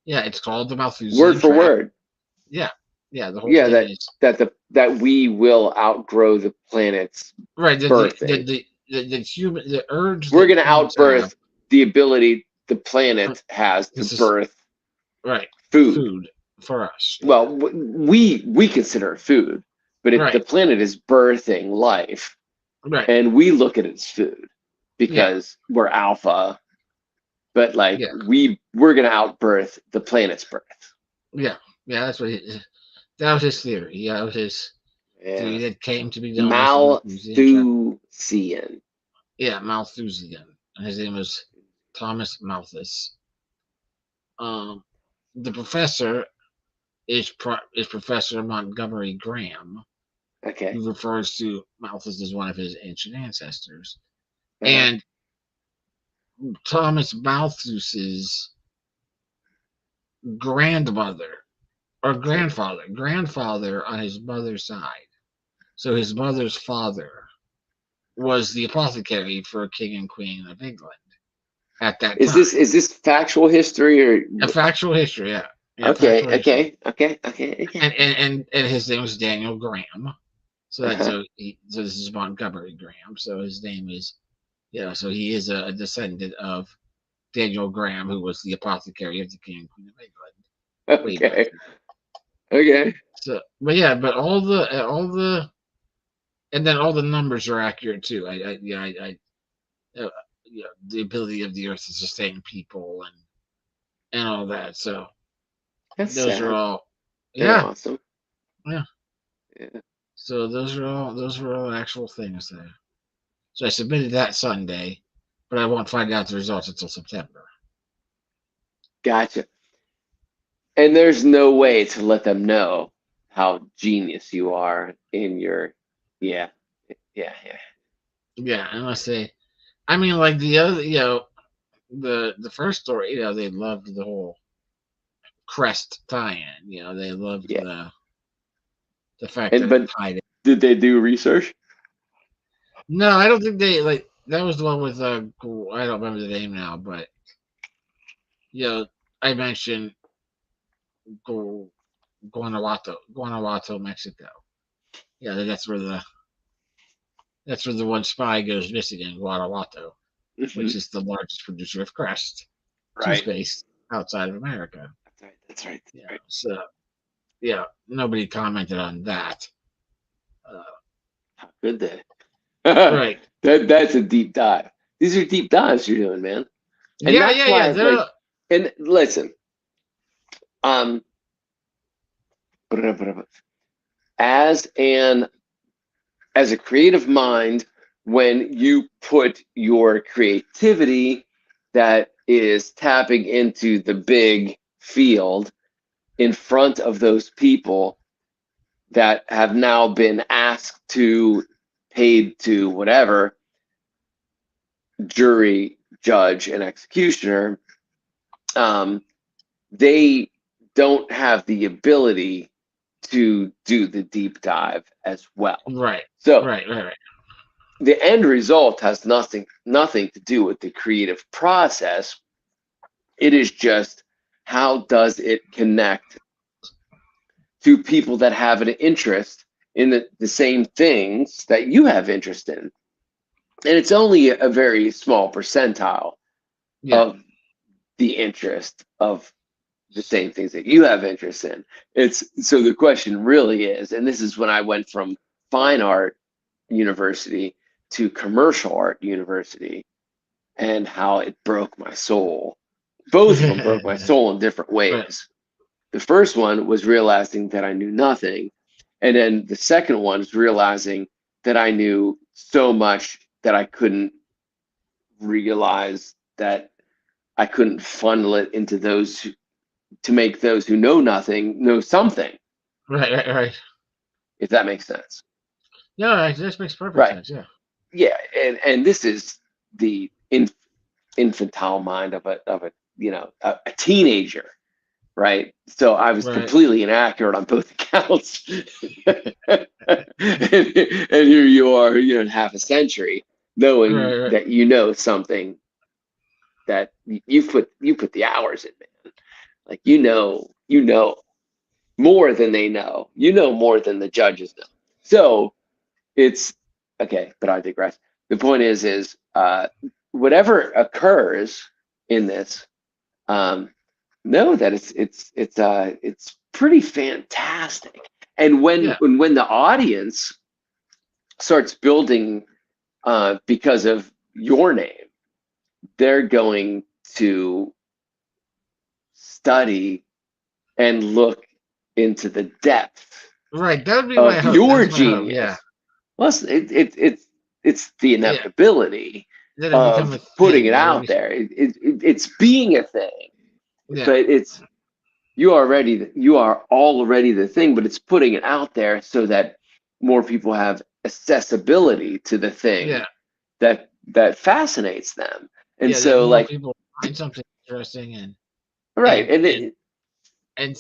Yeah, it's called the Malthusian Word for trap. word. Yeah, the whole thing is that we will outgrow the planet's birthing. The urge. We're going to outbirth the ability the planet has to birth food for us. Well, we consider it food, but the planet is birthing life, and we look at it as food because we're alpha. But we're going to outbirth the planet's birth. Yeah, that's what that was his theory. Yeah, that was his theory that came to be known Malthusian. Yeah, Malthusian. His name was Thomas Malthus. The professor is Professor Montgomery Graham. Okay. Who refers to Malthus as one of his ancient ancestors. And Thomas Malthus's grandmother or grandfather on his mother's side. So his mother's father was the apothecary for King and Queen of England at that time. Is this factual history or a factual history? Yeah. Okay. And his name was Daniel Graham. So that's so this is Montgomery Graham. So his name is so he is a descendant of Daniel Graham, who was the apothecary of the King and Queen of England. Okay. So, but all the and then all the numbers are accurate too. The ability of the Earth to sustain people and all that. So those are all awesome. Yeah. So those were all actual things there. So I submitted that Sunday, but I won't find out the results until September. Gotcha. And there's no way to let them know how genius you are in your unless they like the other the first story, they loved the whole crest tie-in. They loved the fact that it tied it. Did they do research? No, I don't think they that was the one with I don't remember the name now, but I mentioned Guanajuato, Mexico. Yeah, that's where the one spy goes missing in Guanajuato, which is the largest producer of crest to Right. space outside of America. That's right. That's right. That's Yeah. right. So, yeah, nobody commented on that. How good they? Right. That's a deep dive. These are deep dives you're doing, man. And Yeah, that's yeah, why, yeah. like, and listen, um, as a creative mind, when you put your creativity that is tapping into the big field in front of those people that have now been asked to, paid to, whatever, jury, judge, and executioner, they don't have the ability to do the deep dive as well. right, So right. the end result has nothing to do with the creative process. It is just, how does it connect to people that have an interest in the same things that you have interest in? And it's only a very small percentile Yeah. of the interest of the same things that you have interest in. So the question really is, and this is when I went from fine art university to commercial art university, and how it broke my soul. Both of them broke my soul in different ways. Right. The first one was realizing that I knew nothing. And then the second one is realizing that I knew so much that I couldn't realize that I couldn't funnel it into to make those who know nothing know something, Right. if that makes sense. Yeah, this makes perfect Right. sense. Yeah. Yeah, and this is the infantile mind of a teenager, right? So I was Right. completely inaccurate on both accounts. and here you are, in half a century, knowing Right. that you know something that you put the hours in, man. Like, you know more than they know. You know more than the judges know. So it's okay, but I digress. The point is whatever occurs in this, know that it's pretty fantastic. And when the audience starts building because of your name, they're going to study and look into the depth Right. That would be my of hope. your That's my hope, genius. yeah. Plus, it's the inevitability Then it become a of putting thing, it right? out there. It's being a thing, Yeah. but you are already the thing, but it's putting it out there so that more people have accessibility to the thing Yeah. that fascinates them. And Yeah, that so, more like, people find something interesting and right, and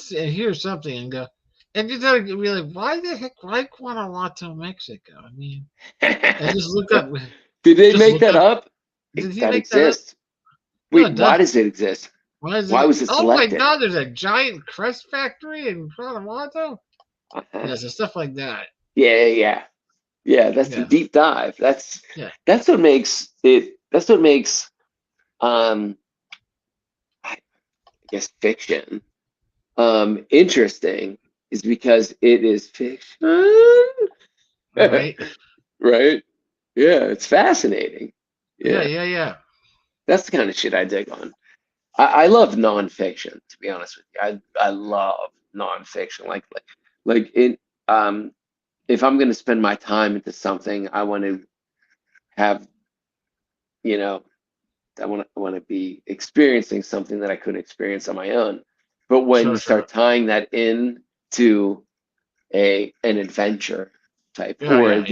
hear something and go, and you gotta be like, why the heck, why Guanajuato, Mexico? I mean, and just look up. Did they just make look that up? Did he That make that up? exists. No, Wait, why does it exist? Why is Why it? was it Oh my selected? God! There's a giant crest factory in Guanajuato. Uh-huh. Yeah, so stuff like that. Yeah. That's the deep dive. That's what makes it. That's what makes, I guess, fiction interesting, is because it is fiction. Right. Right. Yeah, it's fascinating. Yeah. That's the kind of shit I dig on. I love nonfiction, to be honest with you. I love nonfiction. Like it. If I'm going to spend my time into something, I want to have, I want to be experiencing something that I couldn't experience on my own. But when you start tying that in to an adventure type, or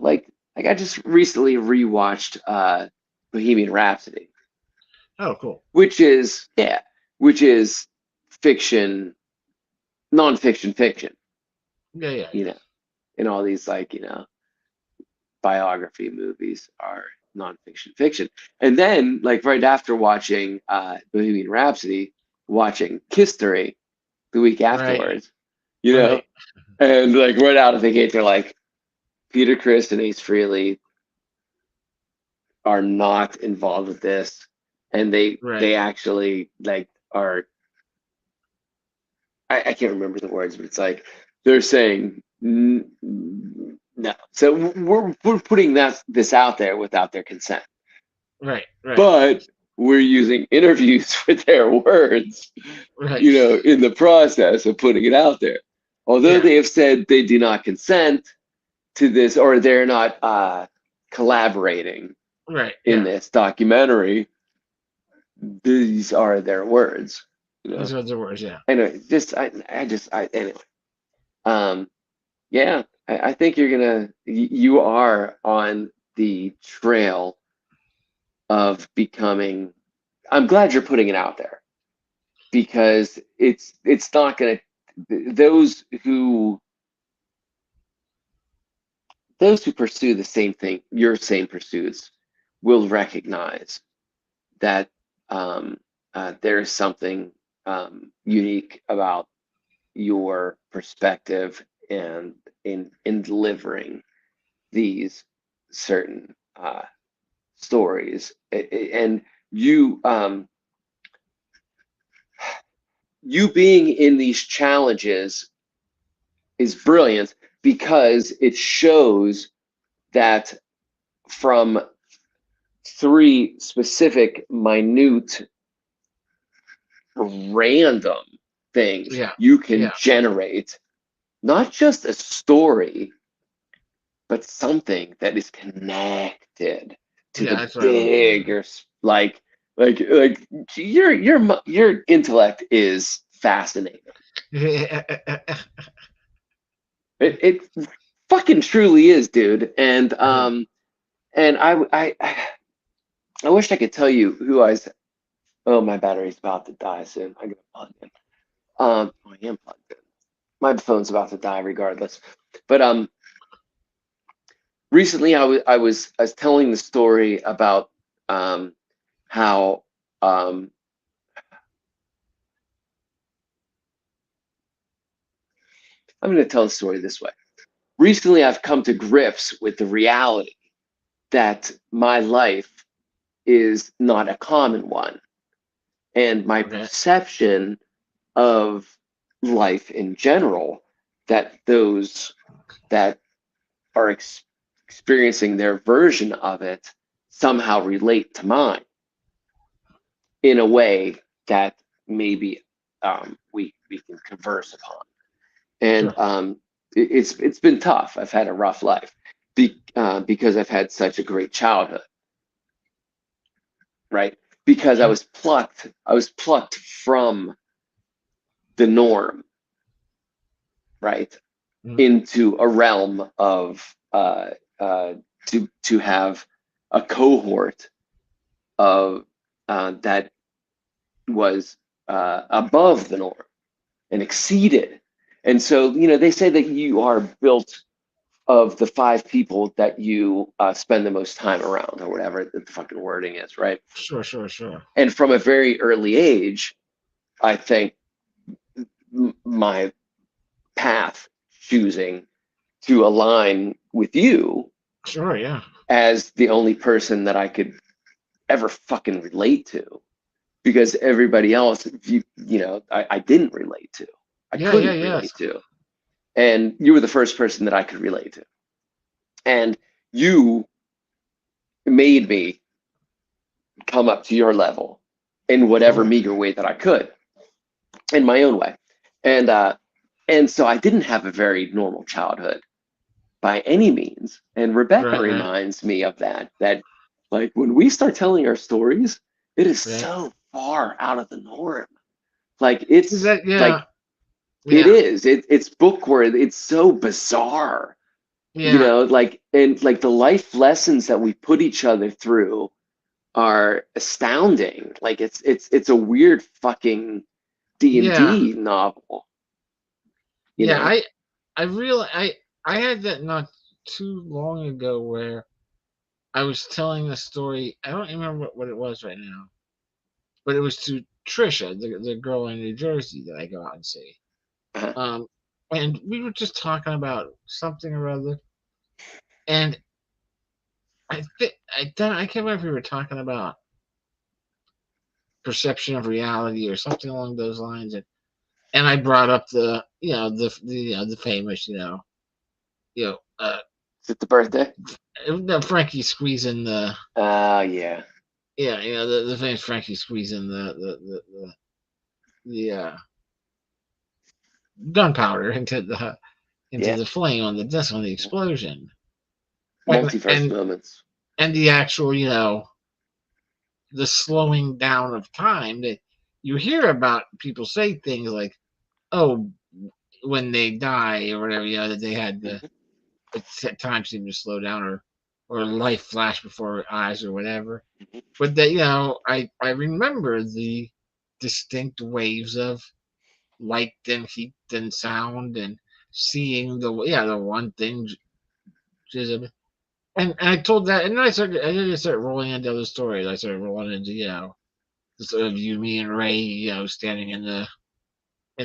like I just recently rewatched Bohemian Rhapsody. Oh, cool. Which is fiction, nonfiction fiction. Yeah. And all these, like, biography movies are nonfiction fiction. And then, like, right after watching Bohemian Rhapsody, watching History the week Right. afterwards, you know, Right. and like right out of the gate, they're like, Peter Criss and Ace Frehley are not involved with this, and they Right. actually like are. I can't remember the words, but it's like they're saying no. So we're putting this out there without their consent, Right. Right. but we're using interviews with their words, Right. you know, in the process of putting it out there. Although Yeah. they have said they do not consent to this, or they're not collaborating Right. in Yeah. this documentary, these are their words. You know? Those are the words. Yeah. Anyway, anyway. Yeah, I think you are on the trail of becoming. I'm glad you're putting it out there, because it's not gonna. Those who pursue the same thing, your same pursuits, will recognize that there's something unique about your perspective and in delivering these certain stories, and you being in these challenges is brilliant, because it shows that from 3 specific minute random things, Yeah. you can Yeah. generate not just a story, but something that is connected to Yeah. the That's what I love. bigger, like your intellect is fascinating. It fucking truly is, dude. And I wish I could tell you who I was. Oh, my battery's about to die soon. I gotta plug in. I am plugged in. My phone's about to die regardless. But recently I was telling the story about how I'm going to tell the story this way. Recently, I've come to grips with the reality that my life is not a common one, and my Okay. perception of life in general, that those that are experiencing their version of it somehow relate to mine in a way that maybe we can converse upon. And Sure. it's been tough. I've had a rough life because I've had such a great childhood, right? Because I was plucked from the norm, right, Mhm. into a realm of to have a cohort of that was above the norm and exceeded. And so, you know, they say that you are built of the 5 people that you spend the most time around, or whatever the fucking wording is, right? Sure. Sure. Sure. And from a very early age, I think my path choosing to align with you Sure. Yeah. as the only person that I could ever fucking relate to, because everybody else, I didn't relate to. I Yeah. couldn't Yeah. relate to. And you were the first person that I could relate to. And you made me come up to your level in whatever Cool. meager way that I could, in my own way. And so I didn't have a very normal childhood by any means. And Rebecca Right. Right. reminds me of that like when we start telling our stories, it is Right. so far out of the norm. Like Is it's that? like Yeah. it Yeah. is. It's bookworm. It's so bizarre. You Yeah. know, like, and like the life lessons that we put each other through are astounding. Like it's a weird fucking Yeah. D&D novel, you Yeah. know? I had that not too long ago where I was telling the story. I don't remember what it was right now, but it was to Trisha, the girl in New Jersey that I go out and see. Uh-huh. And we were just talking about something or other, and I can't remember if we were talking about perception of reality or something along those lines, and I brought up the the famous Is it the birthday? Frankie squeezing the Yeah. the famous Frankie squeezing the gunpowder into Yeah. the flame on the desk on the explosion, Multiverse and moments. and the actual the slowing down of time that you hear about. People say things like, oh, when they die or whatever, that they had time seemed to slow down, or life flash before eyes or whatever. But that I remember the distinct waves of light and heat and sound, and seeing the one thing and I told that, and I just started rolling into other stories. I started rolling into sort of you, me, and Ray, standing in the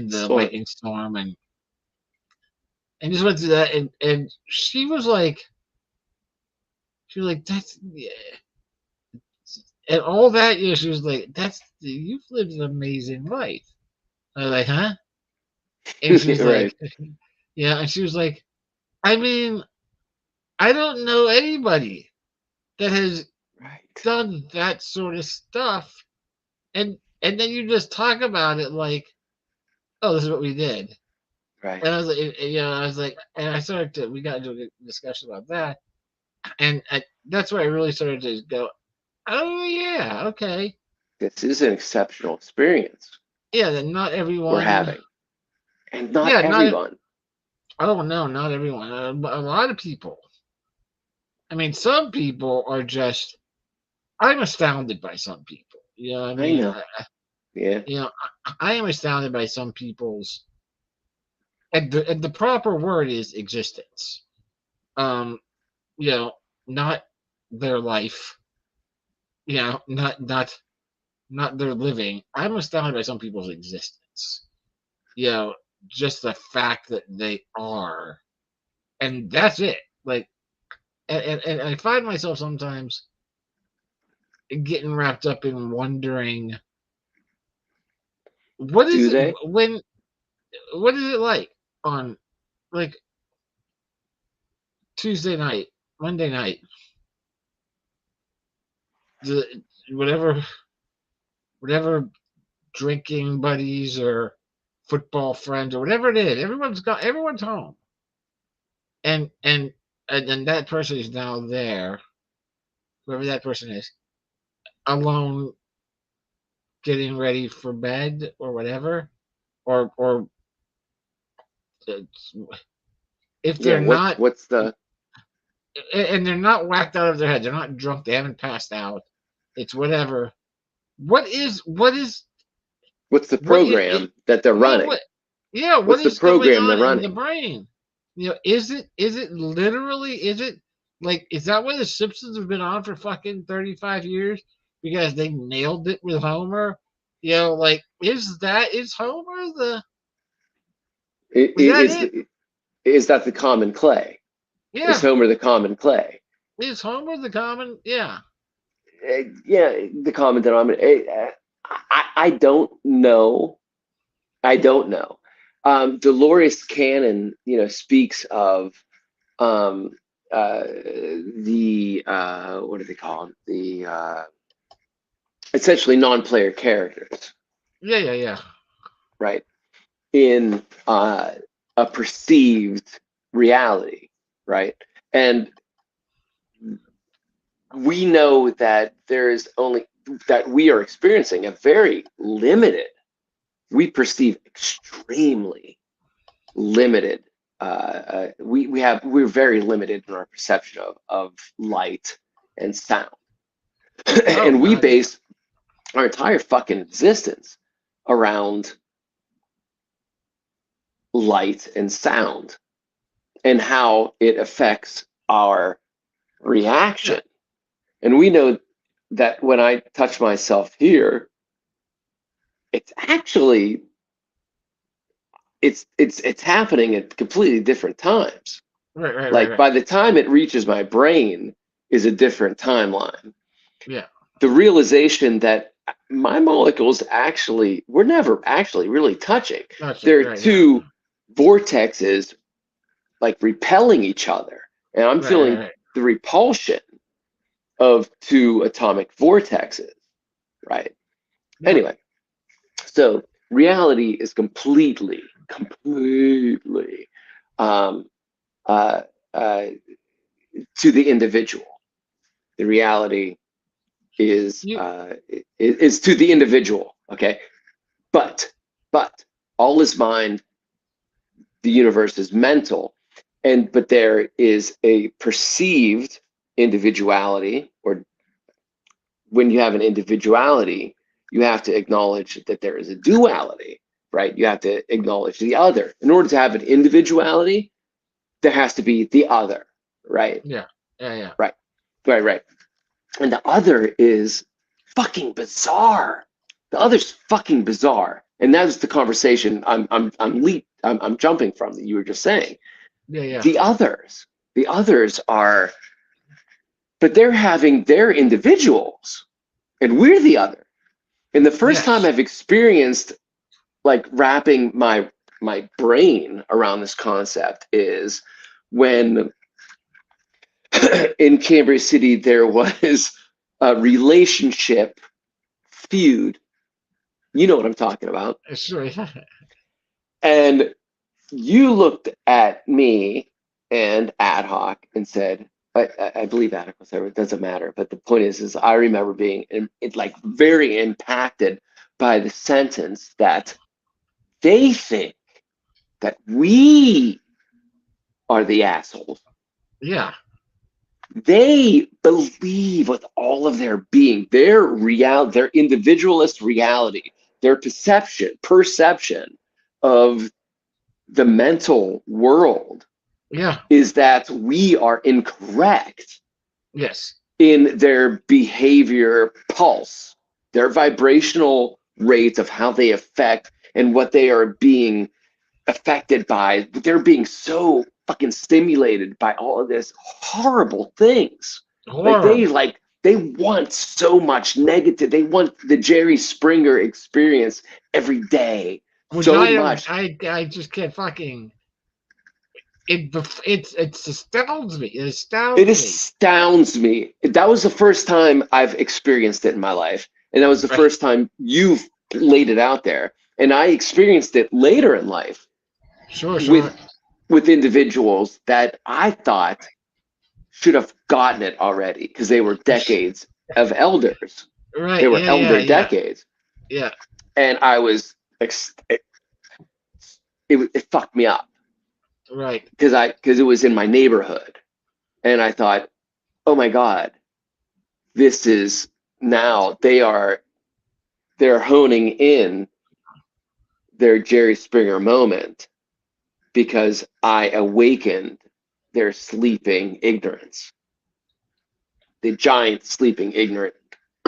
Storm. lightning storm, and just went through that, and she was like, that's yeah. And all that, she was like, you've lived an amazing life. I was like, huh? And she was Right. like, yeah, and she was like, I mean, I don't know anybody that has Right. done that sort of stuff, and then you just talk about it like, oh, this is what we did. Right. And I was like, and I started to, we got into a discussion about that, and that's where I really started to go, oh yeah, okay, This is an exceptional experience yeah, that not everyone we're having, and not yeah, everyone. oh no, not everyone. A lot of people. I mean, some people are just. I'm astounded by some people. You know what I mean? know. Yeah. I am astounded by some people's. And the proper word is existence. Um, not their life. Not their living. I'm astounded by some people's existence. Just the fact that they are, and that's it. Like, and I find myself sometimes getting wrapped up in wondering what is it like on like Tuesday night, Monday night, the whatever drinking buddies or football friends or whatever it is, everyone's home, and that person is now there, whoever that person is, alone, getting ready for bed or whatever, or if they're not, what's the and they're not whacked out of their head, they're not drunk, they haven't passed out, it's whatever. What's the program that they're running? What's the program they're running in the brain? Is it literally? Is it like? Is that why the Simpsons have been on for fucking 35 years? Because they nailed it with Homer. Like, is Homer the? Is that the common clay? Yeah. Is Homer the common clay? Is Homer the common? Yeah. Yeah, the common denominator. I don't know. Dolores Cannon, speaks of the what do they call them? The essentially non-player characters. Yeah. Right. In a perceived reality, right? And we know that we are experiencing a very limited, we perceive extremely limited, we're very limited in our perception of light and sound. And we base our entire fucking existence around light and sound and how it affects our reaction. And we know that when I touch myself here, it's actually it's happening at completely different times. Right. Like by the time it reaches my brain is a different timeline. Yeah. The realization that my molecules actually we're never actually really touching. There are two vortexes like repelling each other, and I'm feeling the repulsion of two atomic vortexes, right? Yeah. Anyway, so reality is completely um, uh, to the individual. The reality is to the individual. Okay, but all is mind. The universe is mental, but there is a perceived individuality, or when you have an individuality, you have to acknowledge that there is a duality, right? You have to acknowledge the other. In order to have an individuality, there has to be the other, right? Yeah. Right. And the other is fucking bizarre. The other's fucking bizarre. And that's the conversation I'm jumping from that you were just saying. Yeah. The others are, but they're having their individuals, and we're the other. And the first time I've experienced like wrapping my brain around this concept is when in Cambridge City there was a relationship feud. You know what I'm talking about. Sure. And you looked at me and Ad Hoc and said, I believe Ad Hoc was there, it doesn't matter. But the point is I remember being like very impacted by the sentence that they think that we are the assholes. Yeah. They believe with all of their being, their individualist reality, their perception of the mental world is that we are incorrect. Yes. In their behavior pulse, their vibrational rates of how they affect and what they are being affected by. They're being so fucking stimulated by all of this horrible things. Like they want so much negative. They want the Jerry Springer experience every day. Which much. I just can't fucking. It astounds me. It astounds me. That was the first time I've experienced it in my life, and that was the first time you've laid it out there. And I experienced it later in life. Sure. With individuals that I thought should have gotten it already because they were decades of elders. Right. They were elder decades. Yeah. And I was it fucked me up. Right. Because it was in my neighborhood. And I thought, oh my God, this is now they're honing in their Jerry Springer moment because I awakened their sleeping ignorance. The giant sleeping ignorant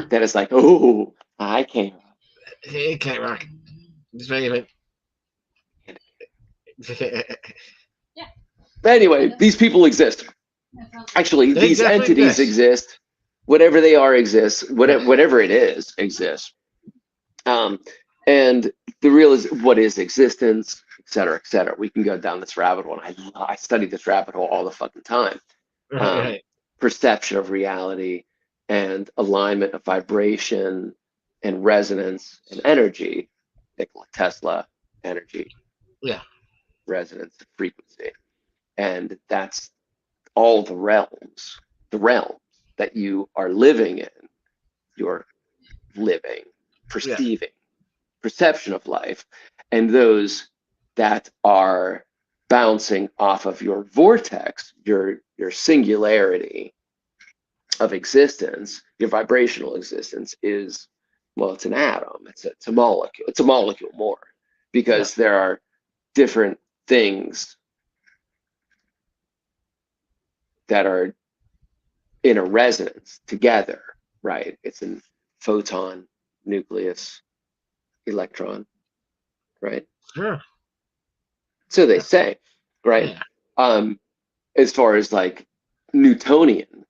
that is like, oh, I can't. Hey, can't rock. Just wait Anyway, these people exist. Actually, these entities exist. Whatever they are exists. Whatever it is exists. And the real is what is existence, et cetera, et cetera. We can go down this rabbit hole. I study this rabbit hole all the fucking time. Perception of reality and alignment of vibration and resonance and energy. Nikola Tesla, energy. Yeah. Resonance, frequency. And that's all the realms that you are living in. You're living, perceiving, perception of life, and those that are bouncing off of your vortex, your singularity of existence, your vibrational existence is, well, it's an atom, it's a molecule, it's a molecule more, because there are different things that are in a resonance together, right? It's a photon, nucleus, electron, right? Sure. So they say, right? Yeah. As far as like Newtonian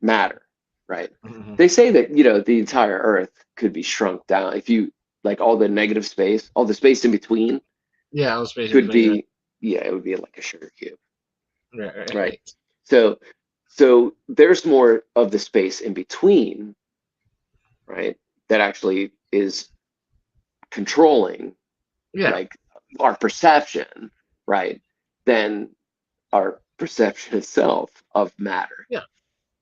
matter, right? Mhm. They say that, you know, the entire Earth could be shrunk down if you like all the negative space, all the space in between Yeah, I was basically could be, yeah, it would be like a sugar cube, right? So there's more of the space in between, right? That actually is controlling Yeah. like our perception, right? Than our perception itself of matter. Yeah.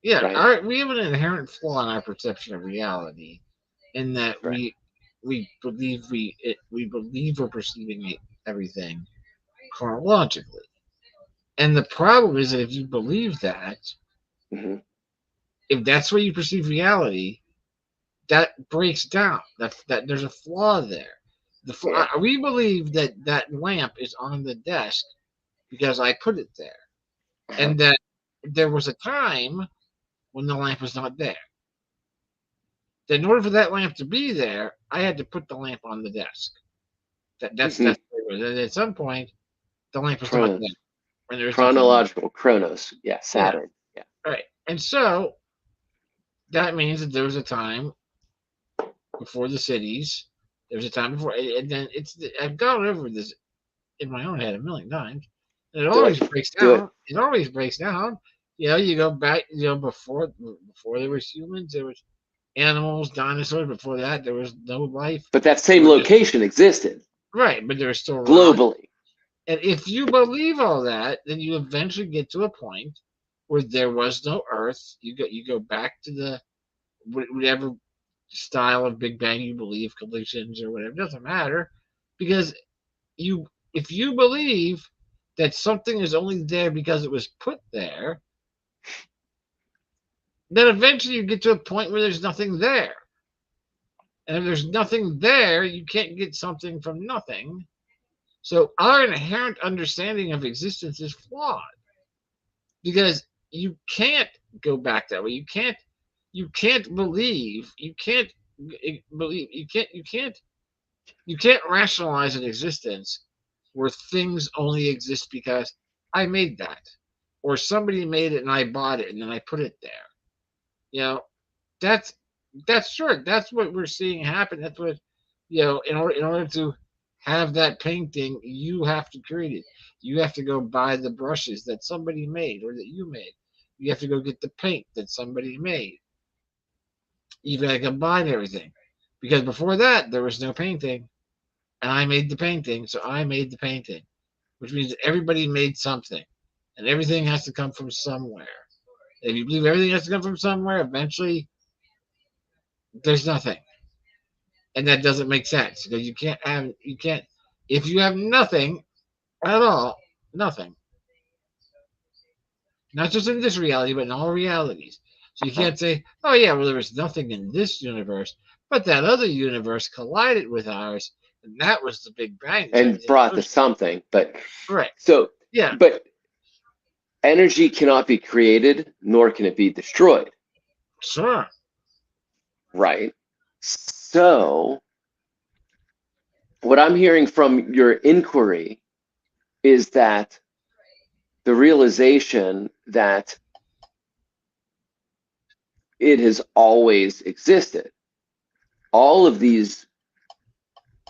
Yeah. Right. We have an inherent flaw in our perception of reality, in that Right. we believe we believe we're perceiving everything chronologically. And the problem is that if you believe that, Mm-hmm. if that's where you perceive reality, that breaks down. That there's a flaw there. Yeah. We believe that lamp is on the desk because I put it there, Uh-huh. and that there was a time when the lamp was not there. That in order for that lamp to be there, I had to put the lamp on the desk. That's Mhm. at some point the lamp was not Chronos. there. When there was Chronological Chronos. Yeah, Saturn. Yeah. right. And so that means that there was a time before the cities. There was a time before, and then I've gone over this in my own head a million times, and it Do always it. breaks Do it. down. It always breaks down. You know, you go back. You know, before there was humans, there was animals, dinosaurs. Before that, there was no life. But that same location existed Right, but there was still rock. globally. And if you believe all that, then you eventually get to a point where there was no Earth. You go back to the whatever style of Big Bang you believe, collisions or whatever. It doesn't matter, because if you believe that something is only there because it was put there, then eventually you get to a point where there's nothing there. And if there's nothing there, you can't get something from nothing. So our inherent understanding of existence is flawed, because you can't go back that way. You can't believe. You can't believe. You can't rationalize an existence where things only exist because I made that, or somebody made it and I bought it and then I put it there. You know, that's sure. That's what we're seeing happen. That's what, you know. In order to have that painting, you have to create it. You have to go buy the brushes that somebody made or that you made. You have to go get the paint that somebody made. You've got to combine everything, because before that there was no painting, and I made the painting, so I made the painting, which means that everybody made something, and everything has to come from somewhere. If you believe everything has to come from somewhere, eventually there's nothing, and that doesn't make sense, because you can't if you have nothing at all, nothing, not just in this reality but in all realities. So you can't say, oh yeah, well, there was nothing in this universe, but that other universe collided with ours, and that was the Big Bang and brought to something. But right. So Yeah. But energy cannot be created, nor can it be destroyed. Sure. Right. So what I'm hearing from your inquiry is that the realization that it has always existed. All of these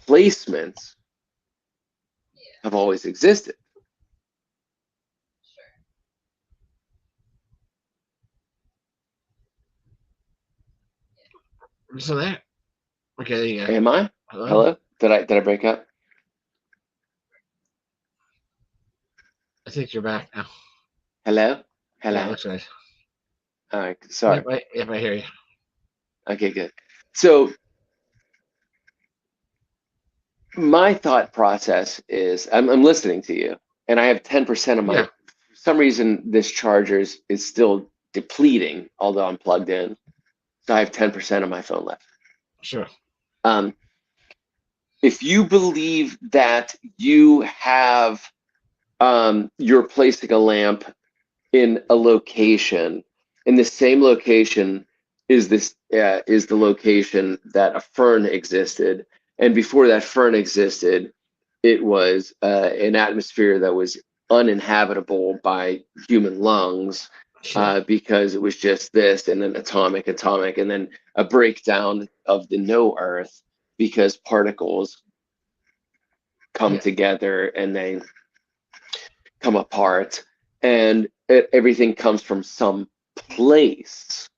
placements have always existed. So that. Okay, there you go. Am I? Hello? Did I break up? I think you're back now. Hello? Hello? Yeah, that's right. All right, sorry. Yep, I hear you. Okay, good. So my thought process is I'm listening to you, and I have 10% of my, for some reason, this charger is still depleting, although I'm plugged in. So I have 10% of my phone left. Sure. If you believe that you have, you're placing a lamp in a location, in the same location is the location that a fern existed, and before that fern existed, it was an atmosphere that was uninhabitable by human lungs, because it was just this, and then atomic, and then a breakdown of the no Earth because particles come together and they come apart, and everything comes from some place.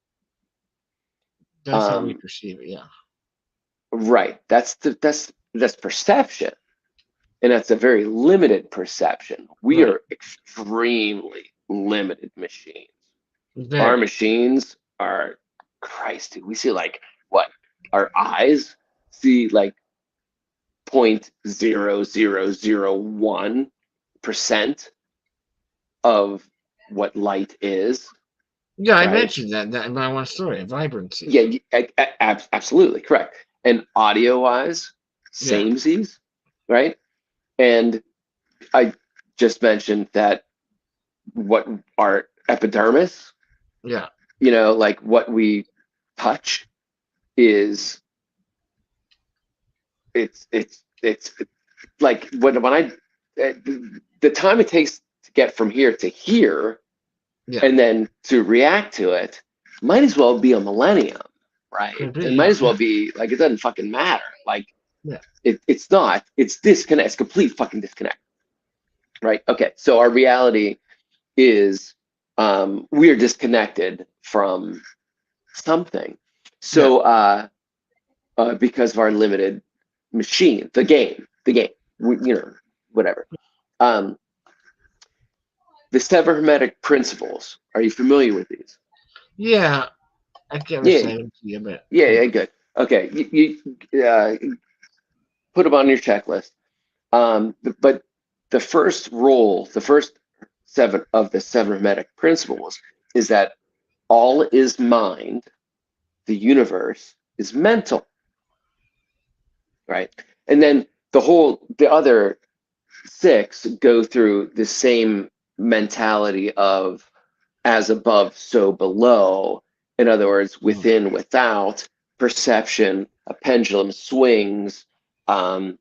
That's how we perceive it. Yeah. Right. That's perception, and that's a very limited perception. We are extremely limited machines. Our machines are, Christ, dude, we see like what? Our eyes see like 0.0001% of what light is. Yeah, I right? mentioned that in my one story, vibrancy. Yeah, absolutely correct. And audio wise, samesies, right? And I just mentioned that what our epidermis, Yeah. like what we touch is it's like when I the time it takes to get from here to here, and then to react to it might as well be a millennium, right? It might as well be like, it doesn't fucking matter. Like, it's not. It's disconnect. It's complete fucking disconnect, right? Okay, so our reality is we are disconnected from something. So because of our limited machine, the game, whatever. The seven hermetic principles. Are you familiar with these? Yeah, I can't recite them to you, but yeah, good. Okay, you put them on your checklist. But the first seven of the seven hermetic principles is that all is mind, the universe is mental, right? And then the other six go through the same mentality of as above, so below. In other words, within, without, perception, a pendulum swings, water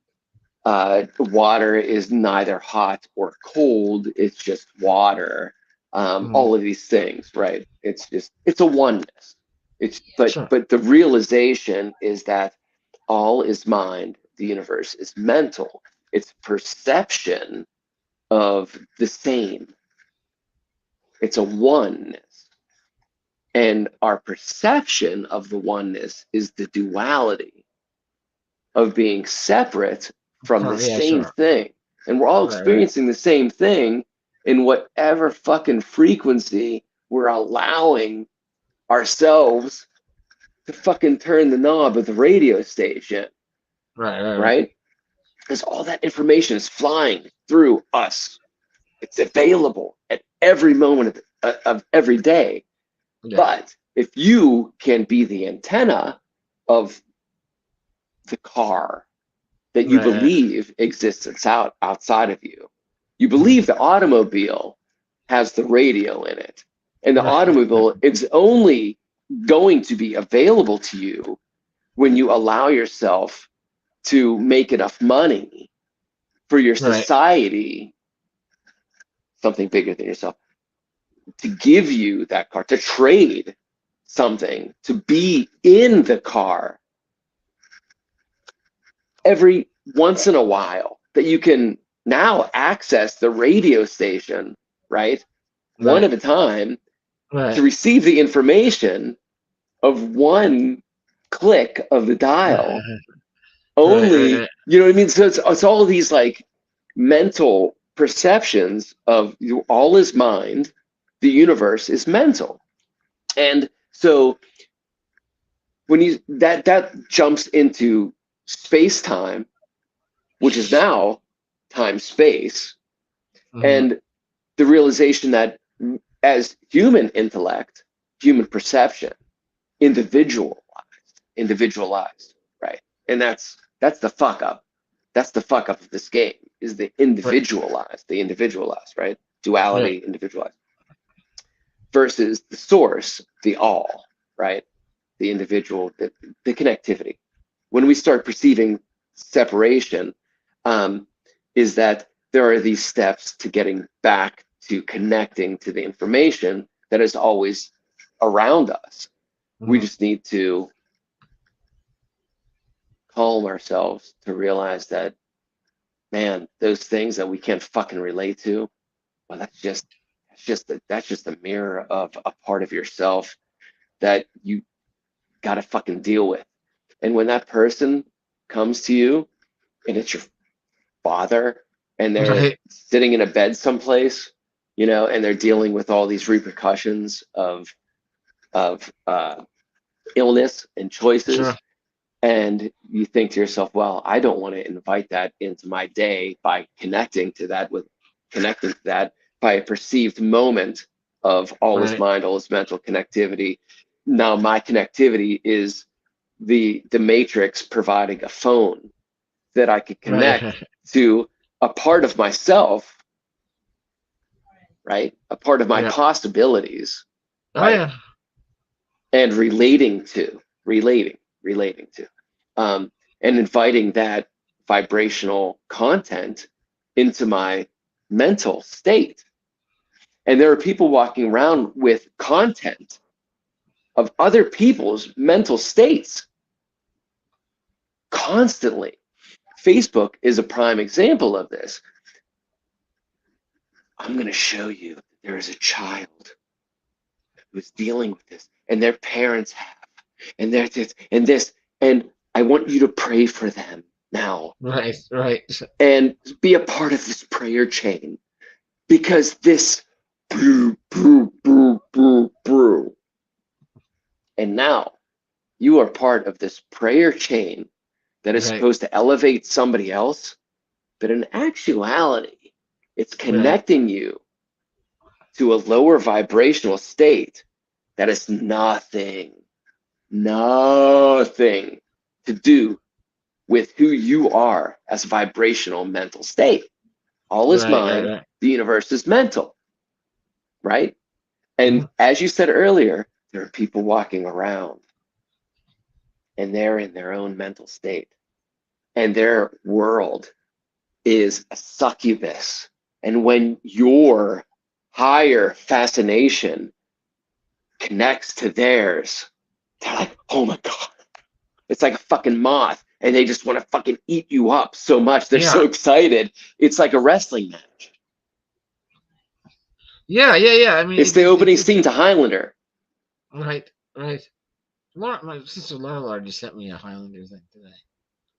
is neither hot or cold, it's just water. All of these things, right? It's a oneness. But the realization is that all is mind, the universe is mental. It's perception of the same. It's a oneness. And our perception of the oneness is the duality of being separate from the same thing. And we're all experiencing the same thing in whatever fucking frequency we're allowing ourselves to fucking turn the knob of the radio station. Right? Because all that information is flying through us. It's available at every moment of every day. But if you can be the antenna of the car that you believe exists outside of you, you believe the automobile has the radio in it, and the automobile is only going to be available to you when you allow yourself to make enough money for your society, something bigger than yourself, to give you that car, to trade something, to be in the car every once in a while, that you can now access the radio station, right? One at a time, to receive the information of one click of the dial. Only, you know what I mean? So it's all these like mental perceptions of all is mind, the universe is mental. And so when that jumps into space-time, which is now time-space, and the realization that as human intellect, human perception, individualized, right? And that's the fuck up. That's the fuck up of this game, is the individualized, right? Duality, individualized, versus the source, the all, right? the individual, the connectivity. When we start perceiving separation, is that there are these steps to getting back to connecting to the information that is always around us. We just need to calm ourselves to realize that, man, those things that we can't fucking relate to, well, that's just a mirror of a part of yourself that you got to fucking deal with. And when that person comes to you and it's your father and they're sitting in a bed someplace, you know, and they're dealing with all these repercussions of illness and choices, Sure. and you think to yourself, well, I don't want to invite that into my day by connecting to that by a perceived moment of all this mind, all this mental connectivity. Now my connectivity is the matrix providing a phone that I could connect to a part of myself, right? A part of my possibilities, right? And relating to, and inviting that vibrational content into my mental state. And there are people walking around with content of other people's mental states constantly. Facebook is a prime example of this. I'm going to show you that there is a child who's dealing with this, and their parents have, and they're this, and I want you to pray for them now. Right. And be a part of this prayer chain, because this brew, brew, brew, brew, brew. And now you are part of this prayer chain that is supposed to elevate somebody else, but in actuality, it's connecting you to a lower vibrational state that has nothing to do with who you are as a vibrational mental state. All is mind, the universe is mental, right? And as you said earlier, there are people walking around and they're in their own mental state, and their world is a succubus. And when your higher fascination connects to theirs, they're like, oh my God. It's like a fucking moth, and they just want to fucking eat you up so much. They're so excited. It's like a wrestling match. Yeah. I mean, it's the opening scene to Highlander. Right. My sister Laura just sent me a Highlander thing today.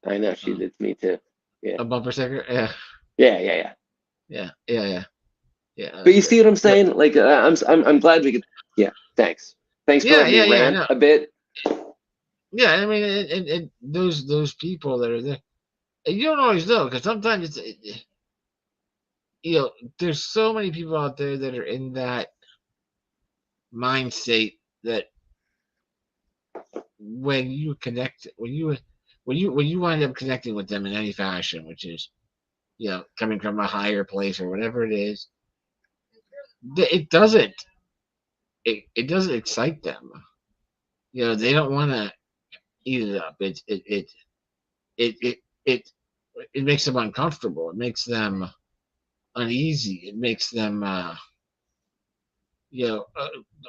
I know, she did to me too. Yeah. A bumper sticker. Yeah. But you see what I'm saying? Like, I'm glad we could. Yeah. Thanks for letting me rant a bit. Yeah, I mean, and those people that are there, and you don't always know, because sometimes there's so many people out there that are in that mind state that when you wind up connecting with them in any fashion, which is coming from a higher place or whatever it is, it doesn't excite them. They don't want to eat it up. It makes them uncomfortable. It makes them uneasy. It makes them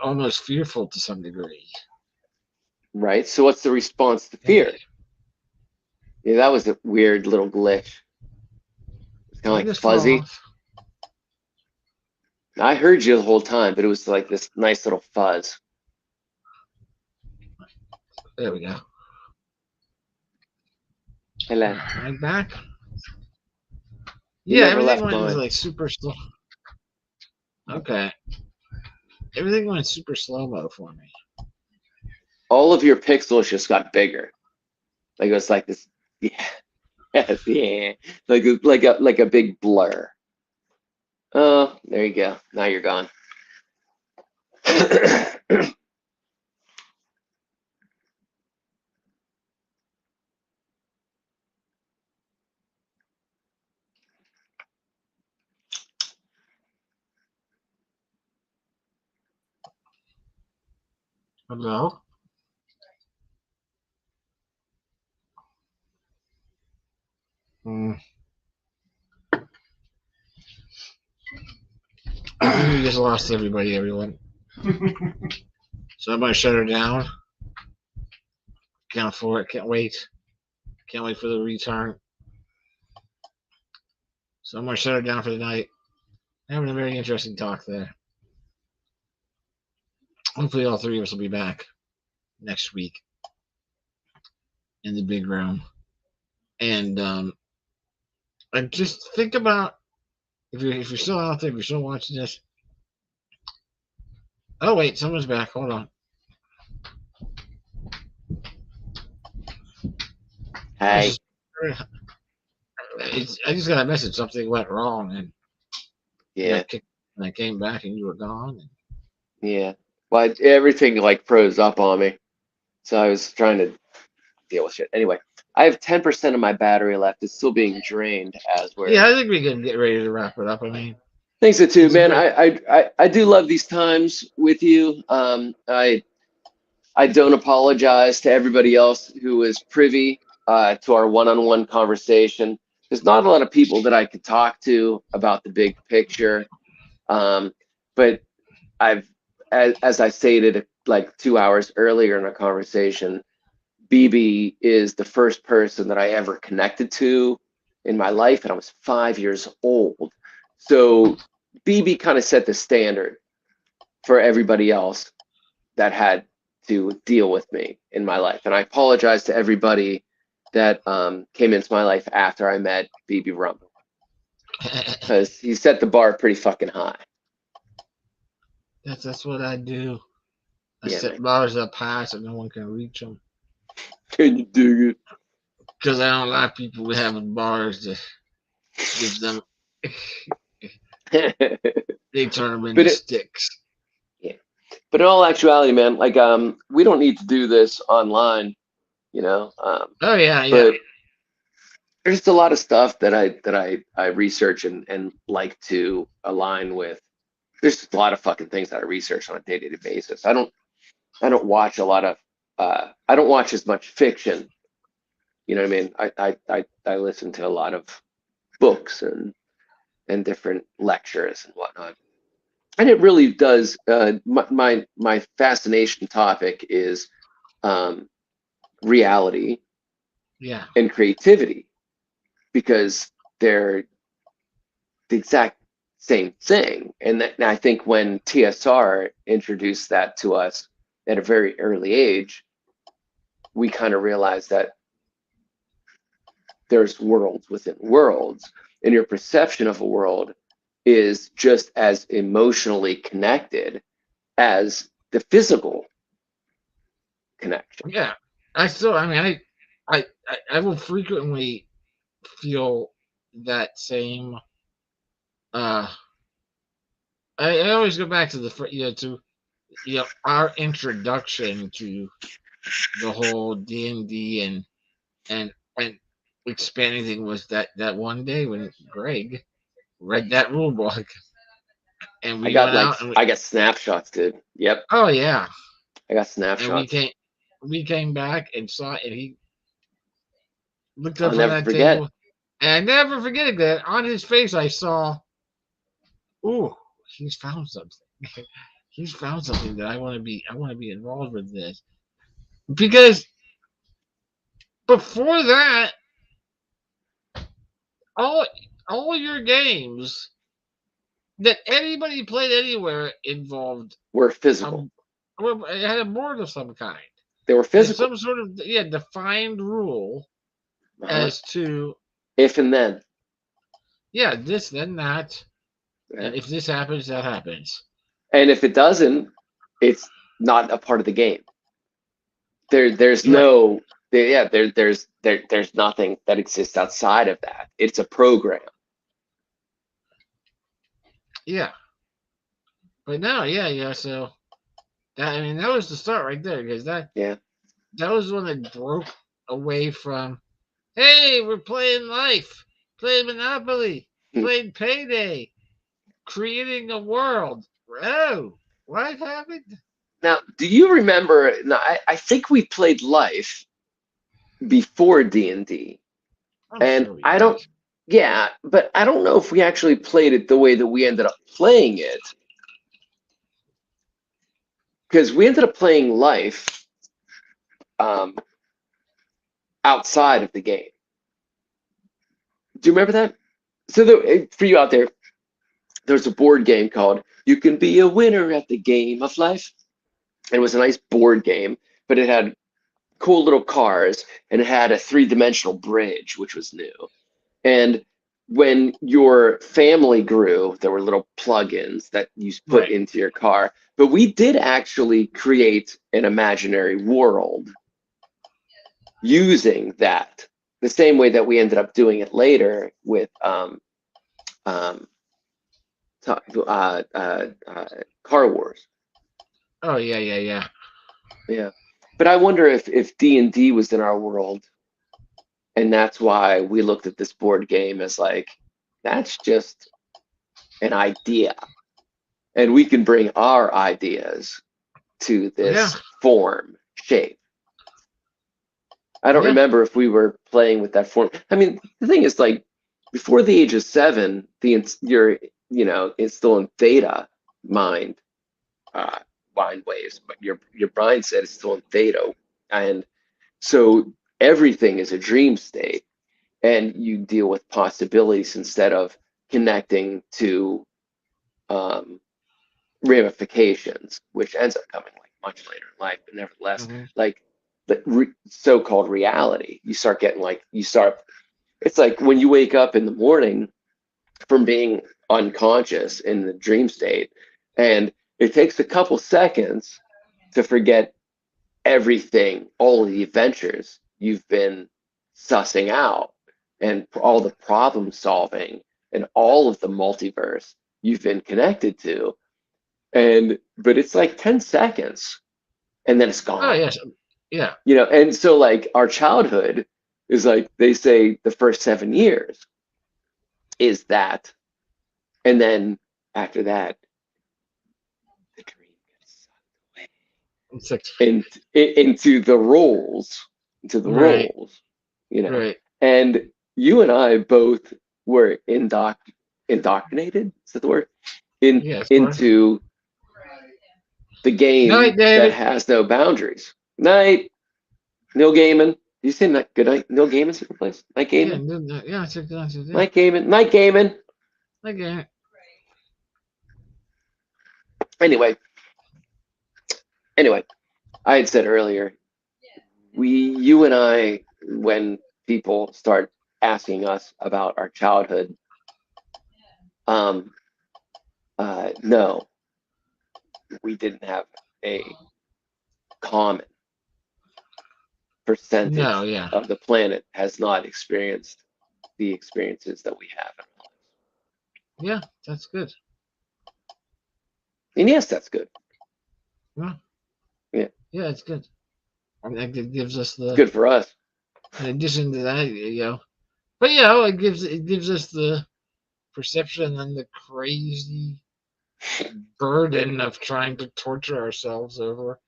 almost fearful to some degree. Right. So what's the response to fear? Yeah, that was a weird little glitch. It's kind of like fuzzy. I heard you the whole time, but it was like this nice little fuzz. There we go. Hello. I'm back. You never everything left went mine. like super slow. Okay. Everything went super slow-mo for me. All of your pixels just got bigger. Like it was like this, like a big blur. Oh, there you go. Now you're gone. Hello? We just lost everybody, everyone. So I'm gonna shut her down. Can't afford it. Can't wait. Can't wait for the return. So I'm gonna shut her down for the night. Having a very interesting talk there. Hopefully, all three of us will be back next week in the big room. And just think about if you're still out there, if you're still watching this. Oh wait, someone's back. Hold on. Hey. I just got a message. Something went wrong, and Yeah. I came back, and you were gone. And... Yeah. Well, everything like froze up on me, so I was trying to deal with shit. Anyway, I have 10% of my battery left. It's still being drained as we're. Yeah, I think we can get ready to wrap it up. I mean, thanks so too, man. I do love these times with you. I don't apologize to everybody else who was privy to our one-on-one conversation. There's not a lot of people that I could talk to about the big picture, but as I stated like 2 hours earlier in our conversation, BB is the first person that I ever connected to in my life, and I was 5 years old. So BB kind of set the standard for everybody else that had to deal with me in my life. And I apologize to everybody that came into my life after I met BB Rumble, because he set the bar pretty fucking high. That's what I do. I Yeah, set man. bars up high so no one can reach them. Can you dig it? Because I don't like people having bars to give them. They turn them into sticks. Yeah, but in all actuality, man, like we don't need to do this online, you know. Oh yeah, But there's just a lot of stuff that I research and like to align with. There's just a lot of fucking things that I research on a day-to-day basis. I don't watch a lot of I don't watch as much fiction. You know what I mean? I listen to a lot of books and different lectures and whatnot. And it really does. My fascination topic is reality, yeah, and creativity, because they're the exact same thing. And I think when TSR introduced that to us at a very early age, we kind of realized that there's worlds within worlds, and your perception of a world is just as emotionally connected as the physical connection. yeah. I will frequently feel that same. I always go back to our introduction to the whole D&D and expanding thing was that one day when Greg read that rule book, and we went out. I got snapshots, dude. Yep. Oh yeah. I got snapshots. And we came back and saw it, and he looked up I'll on never that forget. table, and I never forget that on his face I saw, ooh, he's found something. He's found something that I want to be involved with this, because before that, all your games that anybody played anywhere involved Were physical. It had a board of some kind. They were physical. Some sort of defined rule as to if and then. Yeah, this, then that. And if this happens, that happens. And if it doesn't, it's not a part of the game. There's nothing that exists outside of that. It's a program. Yeah. But now, so that was the start right there, because that was one that broke away from, hey, we're playing life, playing Monopoly, playing Payday, creating a world. Oh, what happened? Now, do you remember? Now, I think we played Life before D&D, and sure I don't. Yeah, but I don't know if we actually played it the way that we ended up playing it. because we ended up playing life outside of the game. Do you remember that? So for you out there, there's a board game called You Can Be a Winner at the Game of Life. And it was a nice board game, but it had cool little cars and it had a three-dimensional bridge, which was new. And when your family grew, there were little plugins that you put into your car. But we did actually create an imaginary world using that, the same way that we ended up doing it later with Car Wars. Oh yeah. Yeah, but I wonder if D&D was in our world, and that's why we looked at this board game as like, that's just an idea, and we can bring our ideas to this form, shape. I don't remember if we were playing with that form. I mean, the thing is, like, before the age of 7, it's still in theta mind waves, but your mindset is still in theta, and so everything is a dream state, and you deal with possibilities instead of connecting to ramifications, which ends up coming like much later in life. But nevertheless, like the so-called reality, you start getting it's like when you wake up in the morning from being unconscious in the dream state, and it takes a couple seconds to forget everything, all of the adventures you've been sussing out, and all the problem solving, and all of the multiverse you've been connected to. But it's like 10 seconds, and then it's gone. Oh yes, yeah. And so like our childhood is like, they say the first 7 years is that, and then after that, the dream gets sucked away into the roles, roles, And you and I both were indoctrinated. Is that the word? Into the game that has no boundaries. Night, Neil Gaiman. You say night, good night. Neil Gaiman's your place. Night Gaiman. Yeah, it's a good answer. Night Gaiman. Night Gaiman. Okay. Anyway, I had said earlier, you and I, when people start asking us about our childhood, no, we didn't have a common percentage of the planet has not experienced the experiences that we have in our lives. Yeah, that's good. And yes, that's good. Yeah, it's good. I mean, it gives us it's good for us. In addition to that, but it gives us the perception and the crazy burden of trying to torture ourselves over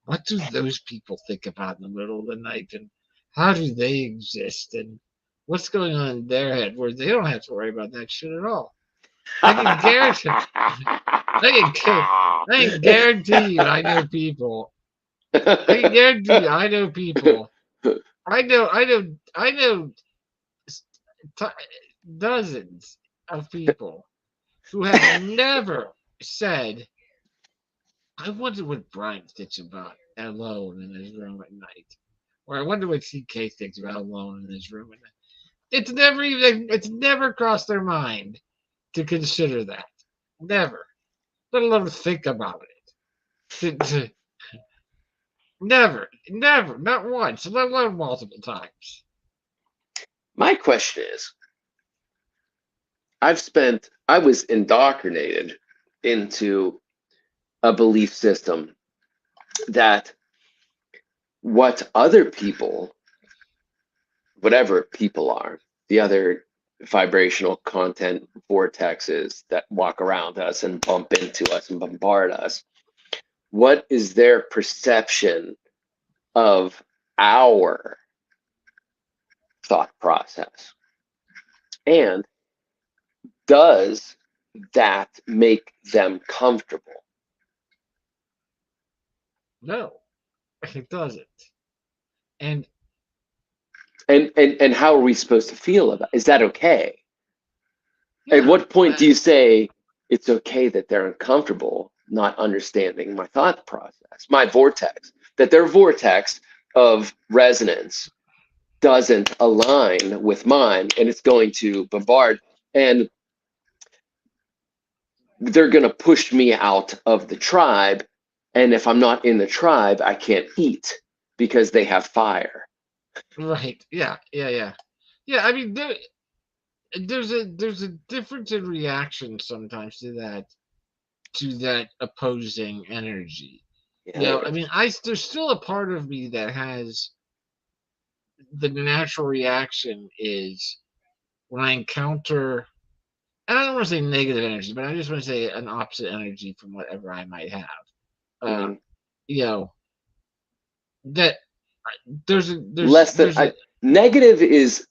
what do those people think about in the middle of the night, and how do they exist, and what's going on in their head, where they don't have to worry about that shit at all. I can guarantee you, I know people. I can guarantee you, I know people. I know dozens of people who have never said, I wonder what Brian thinks about alone in his room at night. Or I wonder what CK thinks about alone in his room at night. It's never crossed their mind to consider that. Never. Let alone think about it. Never. Not once, let alone multiple times. My question is, I was indoctrinated into a belief system that what other people, whatever people are, the other vibrational content vortexes that walk around us and bump into us and bombard us, what is their perception of our thought process? And does that make them comfortable? No, it doesn't. And And how are we supposed to feel about? Is that okay? At yeah, what point do you say it's okay that they're uncomfortable, not understanding my thought process, my vortex, that their vortex of resonance doesn't align with mine, and it's going to bombard, and they're going to push me out of the tribe, and if I'm not in the tribe, I can't eat because they have fire. right. Yeah. I mean, there's a difference in reaction sometimes to that opposing energy. Yeah. I mean, there's still a part of me that has the natural reaction is when I encounter, and I don't want to say negative energy, but I just want to say an opposite energy from whatever I might have. Mhm. You know, that Less than there's a negative is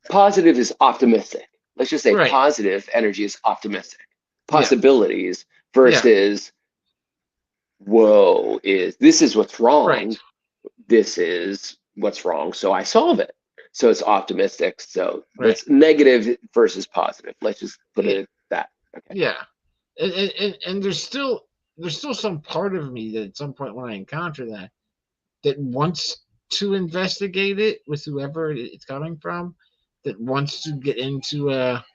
positive is optimistic. Let's just say right. positive energy is optimistic. Yeah. Possibilities Yeah. versus whoa is this is what's wrong. Right. This is what's wrong. So I solve it. So it's optimistic. So Right. that's negative versus positive. Let's just put it at that. Okay. Yeah. And there's still some part of me that at some point when I encounter that wants to investigate it with whoever it's coming from, that wants to get into a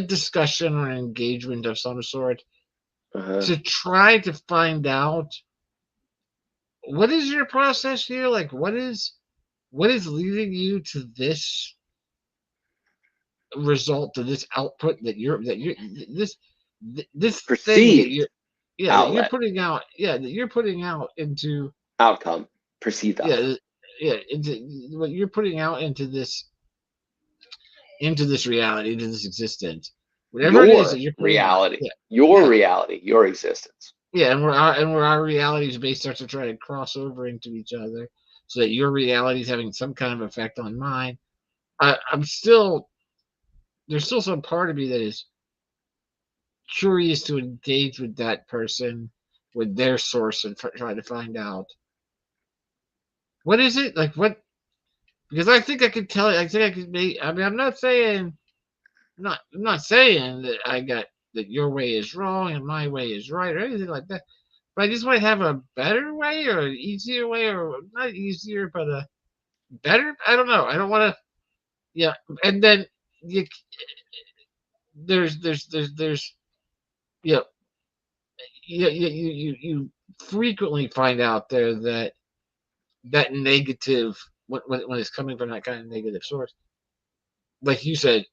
discussion or an engagement of some sort Uh-huh. to try to find out what is your process here, like what is leading you to this result, to this output that you're this this thing that Perceived that you're outlet, putting out, that you're putting out into outcome, perceived outlet. into what you're putting out into this reality, into this existence, whatever it is that Your you're putting out. reality, your reality, your existence. And where our realities may start to try to cross over into each other, so that your reality is having some kind of effect on mine. I'm still there's still some part of me that is curious to engage with that person, with their source, and try to find out what is it like. What, because I think I could tell you. I think I could make. I mean, I'm not saying that I got that your way is wrong and my way is right or anything like that. But I just might have a better way or an easier way, or not easier, but a better. I don't know. I don't want to. Yeah, and then you, there's you know, you frequently find out there that negative, when it's coming from that kind of negative source, like you said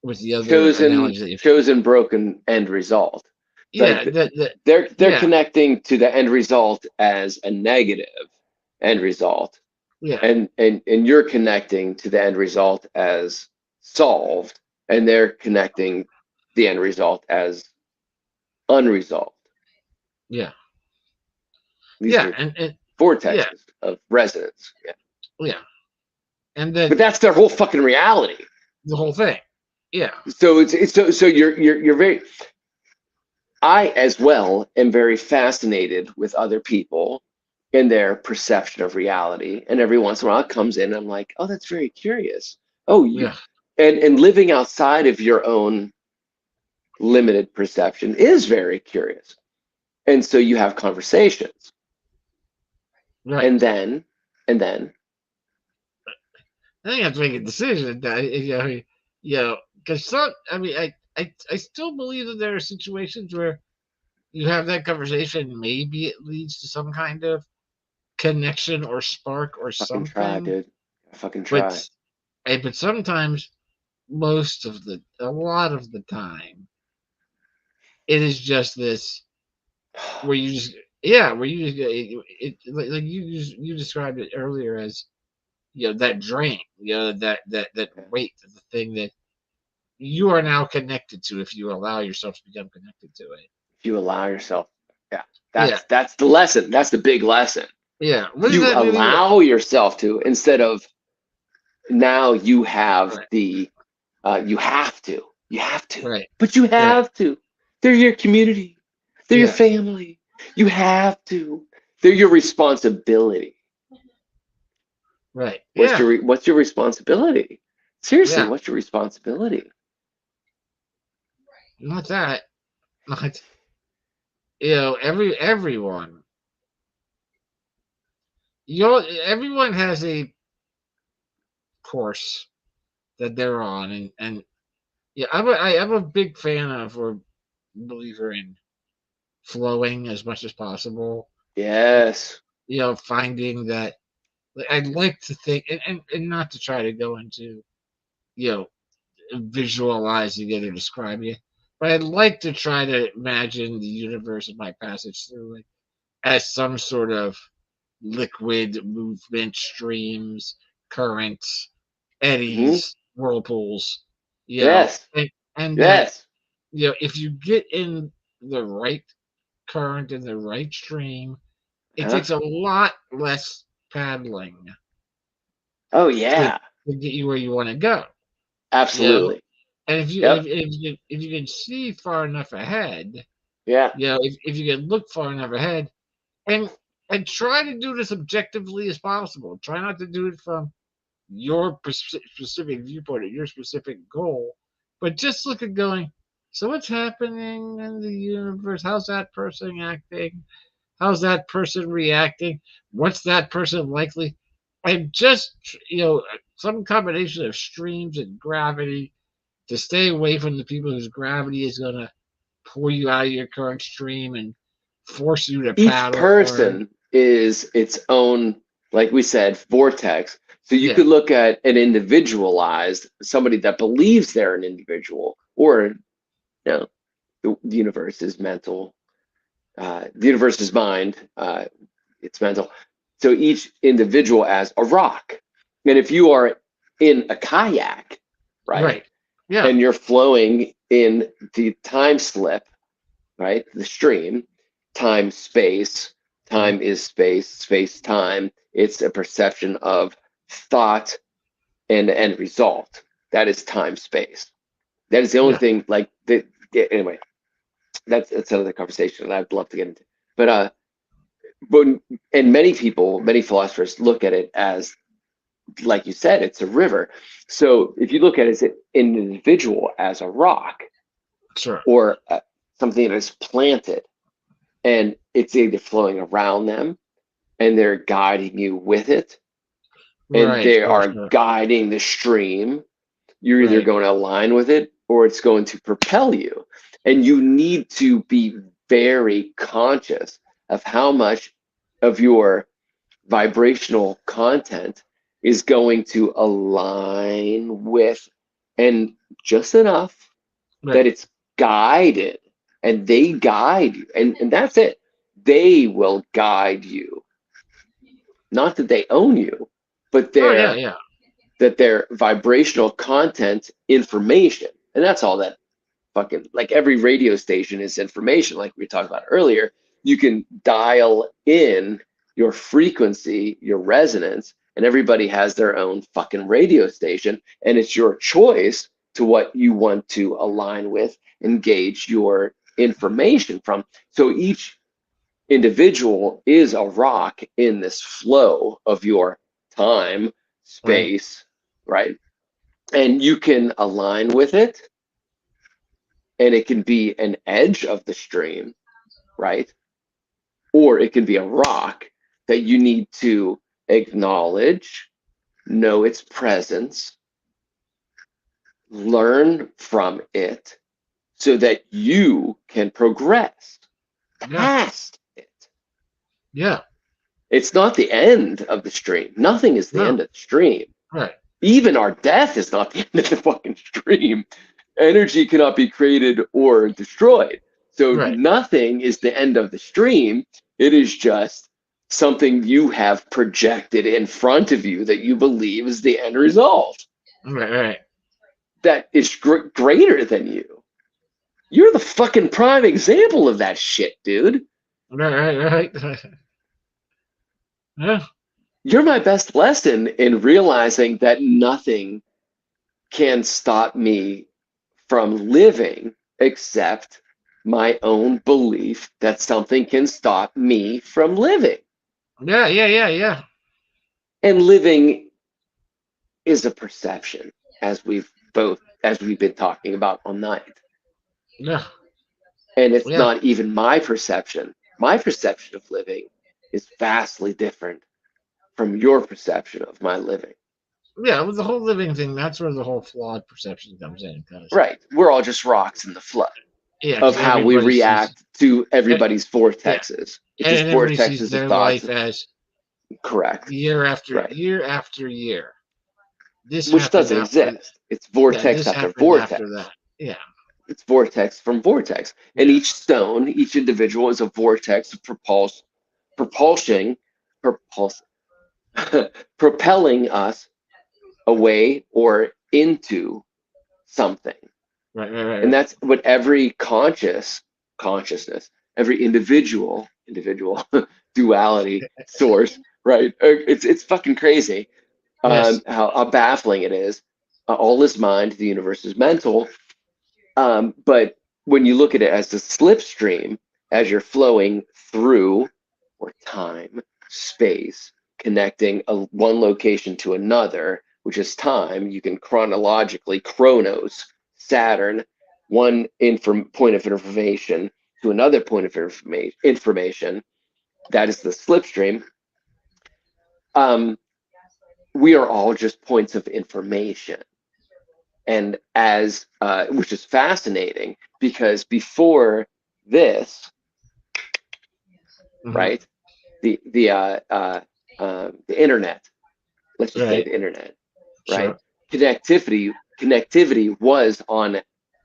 with the other analogy that you chosen broken end result. yeah Like that they're yeah connecting to the end result as a negative end result, yeah and you're connecting to the end result as solved, and they're connecting the end result as unresolved. yeah These yeah are and vortexes of resonance. Yeah. yeah and then But that's their whole fucking reality. the whole thing. Yeah. So so you're very. I as well am very fascinated with other people and their perception of reality, and every once in a while it comes in, and I'm like, oh, that's very curious. Oh, Yeah. And living outside of your own limited perception is very curious, and so you have conversations, Right. and then I think I have to make a decision that because some. I mean, I still believe that there are situations where you have that conversation. Maybe it leads to some kind of connection or spark or fucking try, something. dude. Fucking try. But sometimes, a lot of the time, it is just this where you just where you just like you described it earlier as that drain, that weight, the thing that you are now connected to if you allow yourself to become connected to it. If you allow yourself, that's the lesson. That's the big lesson. Yeah. What You does that mean? allow yourself to, instead of now you have the you have to Right. but you have to. They're your community. They're your Yeah. family. You have to. They're your responsibility. Right. What's Yeah. your responsibility? Seriously, Yeah. what's your responsibility? Not that. Not. Everyone. Everyone has a course that they're on, and yeah, I'm a big fan of or believer in flowing as much as possible. Yes. Finding that I'd like to think, and not to try to go into, you know, visualizing it or describing it, but I'd like to try to imagine the universe of my passage through it as some sort of liquid movement, streams, currents, Hmm. eddies, whirlpools, Yes. and that, Yes. if you get in the right current and the right stream, it Huh? takes a lot less paddling Oh to, yeah. to get you where you want to go. You know, Absolutely. and Yep. if you can see far enough ahead, Yeah. if you can look far enough ahead, and try to do it as objectively as possible. Try not to do it from your specific viewpoint or your specific goal, but just look at going. So what's happening in the universe? How's that person acting? How's that person reacting? What's that person likely? And just some combination of streams and gravity to stay away from the people whose gravity is going to pull you out of your current stream and force you to Each paddle hard. person is its own, like we said, vortex. So you Yeah, could look at an individualized, somebody that believes they're an individual, or the universe is mental. The universe is mind. It's mental. So each individual as a rock. And if you are in a kayak, right, right. Yeah, and you're flowing in the time slip, right, the stream, time, space, time is space, space, time. It's a perception of thought and end result. That is time, space. That is the only yeah, thing, like, anyway, that's another conversation that I'd love to get into. But and many people, many philosophers look at it as, like you said, it's a river. So if you look at it as an individual as a rock, sure. or something that is planted, and it's either flowing around them and they're guiding you with it, and Right, they sure, are sure. guiding the stream, you're either Right, going to align with it or it's going to propel you. And you need to be very conscious of how much of your vibrational content is going to align with, and just enough that right. it's guided, and they guide you, and that's it. They will guide you. Not that they own you, but Oh, yeah, yeah. their vibrational content information, and that's all that fucking, like, every radio station is information, like we talked about earlier. You can dial in your frequency, your resonance, and everybody has their own fucking radio station, and it's your choice to what you want to align with, engage your information from. So each individual is a rock in this flow of your time, Right, space, right? And you can align with it, and it can be an edge of the stream, right? Or it can be a rock that you need to acknowledge, know its presence, learn from it, so that you can progress yeah, past it. yeah. It's not the end of the stream. Nothing is the No, end of the stream. right, Even our death is not the end of the fucking stream. Energy cannot be created or destroyed. So right, nothing is the end of the stream. It is just something you have projected in front of you that you believe is the end result. right. That is greater than you. You're the fucking prime example of that shit, dude. Right. Yeah, You're my best lesson in realizing that nothing can stop me from living except my own belief that something can stop me from living. Yeah. And living is a perception, as we've been talking about all night. Yeah. And it's Yeah. not even my perception. My perception of living is vastly different from your perception of my living. Yeah, with the whole living thing, that's where the whole flawed perception comes in. Cause, Right. We're all just rocks in the flood yeah, of because how we everybody sees, react to everybody's yeah, vortexes, which is and everybody sees vortexes of their thoughts. life as Correct. year after Right. year after year. This Which happened doesn't after, exist. It's vortex this after happened vortex. after that. Yeah. It's vortex from vortex. And each stone, each individual is a vortex of propulsion, propelling us away or into something. Right. And that's what every consciousness, every individual duality source, right? It's fucking crazy. Yes. How baffling it is. All is mind, the universe is mental. But when you look at it as the slipstream, as you're flowing through or time, space, connecting one location to another, which is time, you can chronologically, chronos, Saturn, one point of information to another point of information. That is the slipstream. We are all just points of information. And as which is fascinating because before this, right, the internet, let's just say Right. the internet, right, Sure. connectivity was on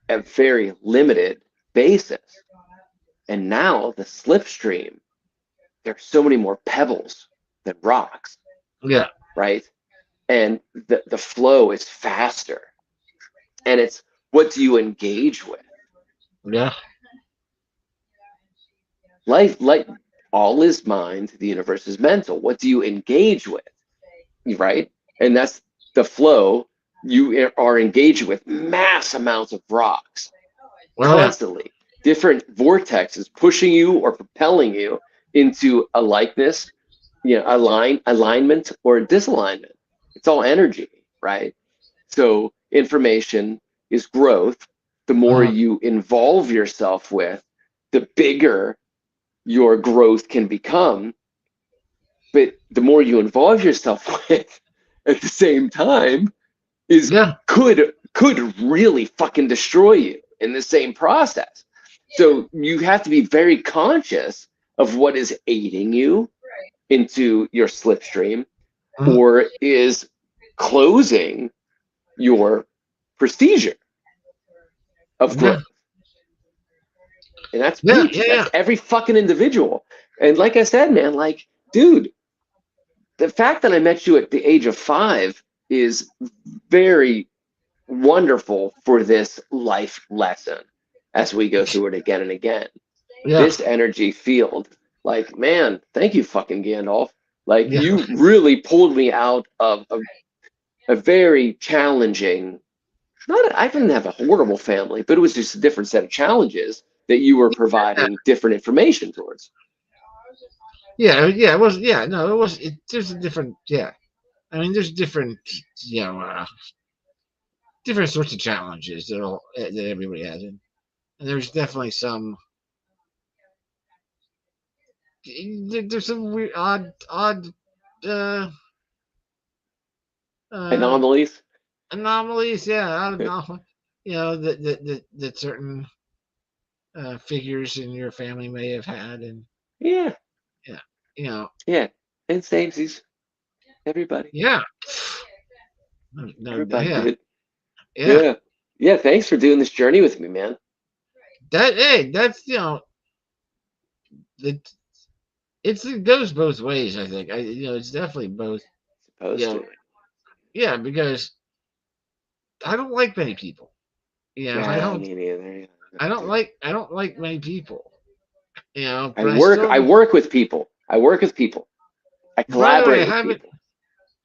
a very limited basis, and now the slipstream, there's so many more pebbles than rocks, Yeah. right, and the flow is faster, and it's what do you engage with? Yeah. Life, like all is mind, the universe is mental. What do you engage with? Right? And that's the flow. You are engaging with mass amounts of rocks Well, yeah. constantly, different vortexes pushing you or propelling you into a likeness, alignment or disalignment. It's all energy, right? So information is growth. The more you involve yourself with, the bigger your growth can become. But the more you involve yourself with at the same time is Yeah. could really fucking destroy you in the same process. So you have to be very conscious of what is aiding you into your slipstream or is closing your procedure of Yeah. growth. And that's Yeah. peeps. Yeah. That's every fucking individual. And like I said, man, like, dude, the fact that I met you at the age of 5 is very wonderful for this life lesson as we go through it again and again. Yeah. This energy field, like, man, thank you, fucking Gandalf. Like, Yeah. you really pulled me out of a very challenging, I didn't have a horrible family, but it was just a different set of challenges that you were providing different information towards. Yeah. Yeah. It was. Yeah. No. It was. There's a different. Yeah. I mean, there's different. Different sorts of challenges that everybody has, and there's definitely some. There's some weird, odd uh, uh, Anomalies? anomalies. Yeah, I don't know. That certain figures in your family may have had, and Yeah. yeah, you know, Yeah. And samesies. Everybody. yeah, no, Everybody, yeah, dude. yeah. Yeah. Yeah. Thanks for doing this journey with me, man. That's it. It goes both ways. I think it's definitely both. Supposed You know, to. yeah, because I don't like many people. I Yeah, don't. me neither. I don't like many people. But I work with people. I work with people. I By the way, I collaborate with haven't. people.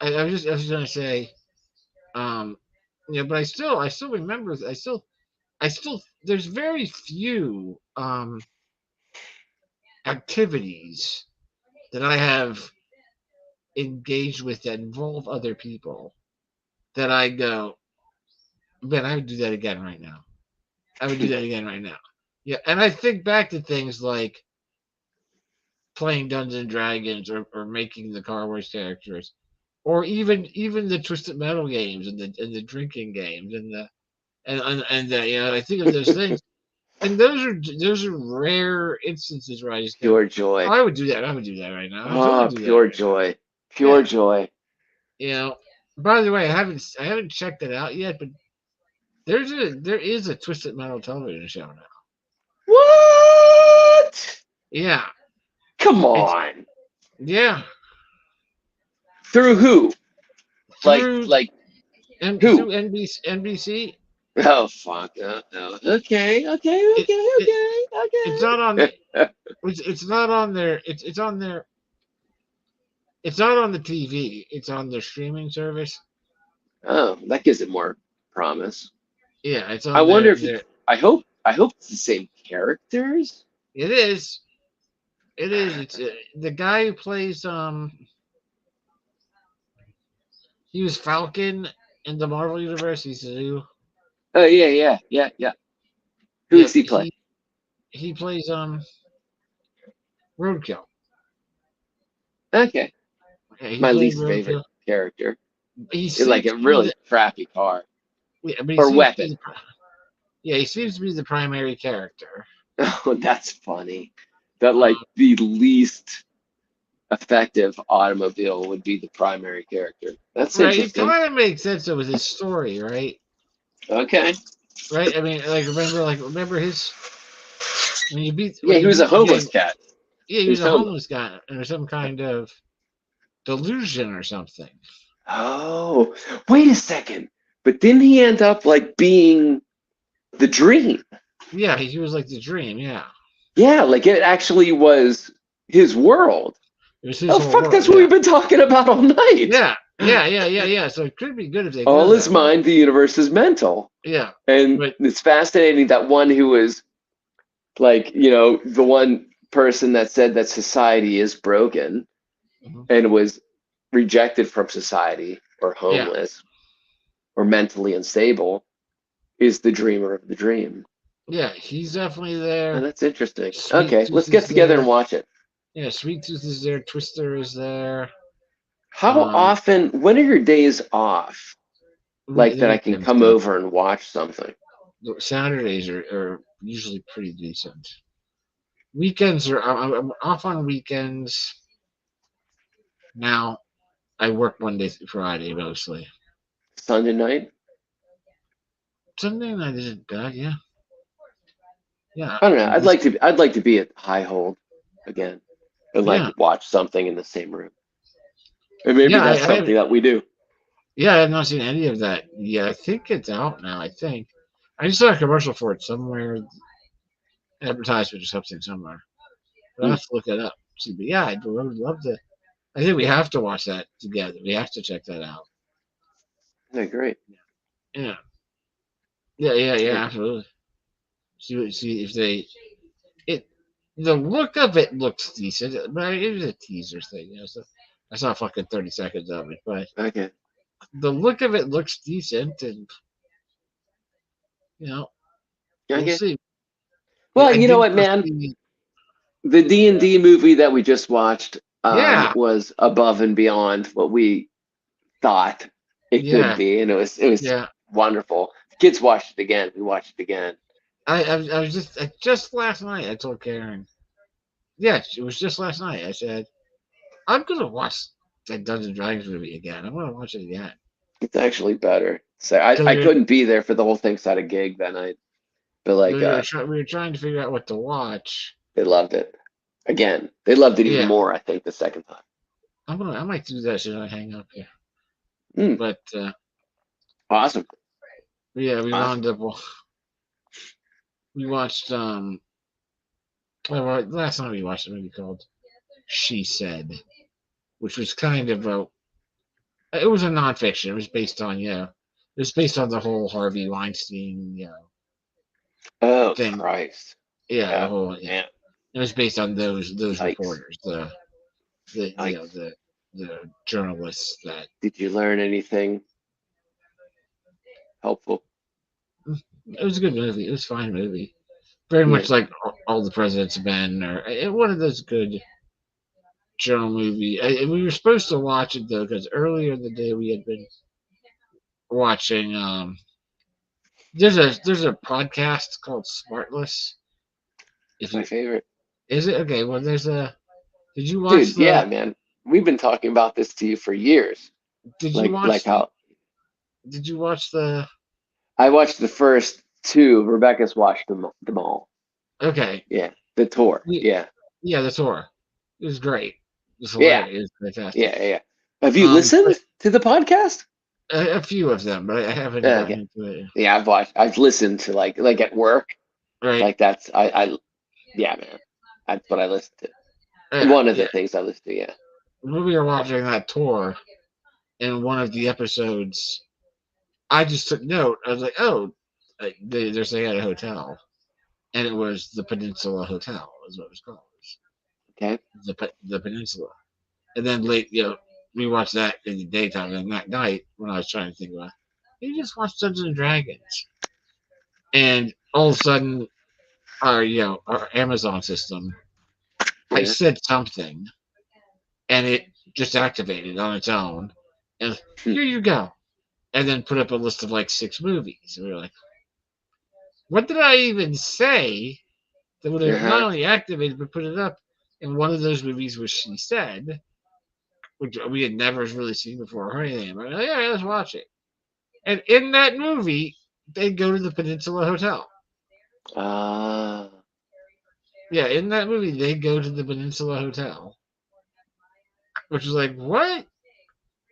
I was just gonna say, but I still remember. I still there's very few activities that I have engaged with that involve other people that I go, man, I would do that again right now. I would do that again right now. Yeah, and I think back to things like playing Dungeons and Dragons or making the Car Wars characters, or even the Twisted Metal games and the drinking games and you know, I think of those things, and those are rare instances where I just go, Pure oh, joy. I would do that. I would do that right now. I would totally Oh, do that pure right now. joy. Pure Yeah. joy. You know. By the way, I haven't checked it out yet, but there is a Twisted Metal television show now. What? Yeah. Come It's on. yeah. Through who? Through Like through who? NBC. Oh fuck. No. Okay. It, it it's not on the it's not on their it's on their it's not on the TV. It's on their streaming service. Oh, that gives it more promise. Yeah, it's I on wonder if their I hope it's the same characters. it is. It is. It's the guy who plays he was Falcon in the Marvel universe. He's new. Oh yeah. Who Yep, does he play? he plays Roadkill. Okay. Yeah, he My played least favorite Roadkill. character. He It's like seems a to be really crappy car yeah, but he or seems to be weapon. yeah, he seems to be the primary character. Oh, that's funny. That Um, like the least effective automobile would be the primary character. That's right, it interesting. kind of makes sense though with his story, right? Okay. Right. I mean, remember his Yeah, when he you was a beat the homeless game. cat. Yeah, he He was was a homeless. homeless guy or some kind of delusion or something. Oh, wait a second. But didn't he end up like being the dream? Yeah, he was like the dream. Yeah, Yeah, like it actually was his world. it was his Oh whole fuck, that's world. what Yeah, we've been talking about all night. yeah. So it could be good if they All go is that way. mind, the universe is mental. Yeah, And but it's fascinating that one who was like, the one person that said that society is broken mhm. and was rejected from society or Yeah, homeless or mentally unstable is the dreamer of the dream. yeah, he's definitely Oh, there. that's interesting. Sweet Okay, Tooth let's get is together there. and watch it. Yeah, Sweet Tooth is there. Twister is there. How often, when are your days off? Like The that I can weekends come though. over and watch something. The Saturdays are usually pretty decent. Weekends are I'm off on weekends now. I work Monday through Friday mostly. Sunday night? Sunday night isn't bad, yeah. Yeah. I don't know. I'd like to be at High Hold again and like Yeah. watch something in the same room. And maybe Yeah, that's something that we do. yeah, I have not seen any of that. Yeah, I think it's out now, I think. I just saw a commercial for it somewhere, advertisement or something somewhere. But I'll have to look it up. See, but yeah, I would love to. I think we have to watch that together. We have to check that out. Yeah, great. Yeah. Yeah, absolutely. See if they the look of it looks decent, but it was a teaser thing, so I saw fucking 30 seconds of it, but Okay. the look of it looks decent, and we'll Okay. see. Well, I you know did what, go man? see- The D&D movie that we just watched Yeah, was above and beyond what we thought it could yeah, be, and it was yeah. wonderful. Kids watched it again. We watched it again. I was just last night. I told Karen. Yeah, it was just last night. I said I'm gonna watch that Dungeons and Dragons movie again. I'm gonna watch it again. It's actually better. So I 'Cause couldn't be there for the whole thing, so I had a gig that night. But like we were trying to figure out what to watch. they loved it. Again, they loved it even Yeah, more, I think, the second time. I might do that as soon as I hang up here. Mm, But awesome. yeah, we Awesome. wound up. We watched well, last night we watched a movie called She Said, which was kind of it was a nonfiction. It was based on it was based on the whole Harvey Weinstein Oh thing. Christ! Yeah, Yeah, the whole man. it was based on those Yikes! reporters, the Yikes! the journalists that. Did you learn anything helpful? It was a good movie. It was a fine movie. Very Yeah. much like All the President's Men, or one of those good journal movie. We were supposed to watch it though, because earlier in the day we had been watching. There's a podcast called Smartless. It's If my you favorite. Is it okay? Well, there's a. Did you watch Dude, yeah, the? man. We've been talking about this to you for years. Did you Like watch? how Did you watch the? I watched the first two. Rebecca's watched them all. Okay. Yeah, the tour. Yeah, Yeah, the tour. It was great. It was yeah, hilarious. It was fantastic. yeah. Have you listened to the podcast? A few of them, but I haven't Okay. gotten into it. Yeah, I've listened to like at work. Right. Like that's yeah, man. That's what I listen to. Yeah, One of the things I listen to. Yeah. when we were watching that tour, in one of the episodes, I just took note. I was like, "Oh, they're staying at a hotel," and it was the Peninsula Hotel, is what it was called. Okay. The Peninsula, and then we watched that in the daytime, and that night when I was trying to think about, you just watched Dungeons and Dragons, and all of a sudden, our Amazon system, I Yeah. said something, and it just activated on its own, and here you go, and then put up a list of like 6 movies, and we were like, what did I even say that would have not only activated but put it up? And one of those movies was She Said, which we had never really seen before or anything. But yeah, let's watch it. And in that movie, they go to the Peninsula Hotel. Yeah, in that movie, they go to the Peninsula Hotel, which was like, what?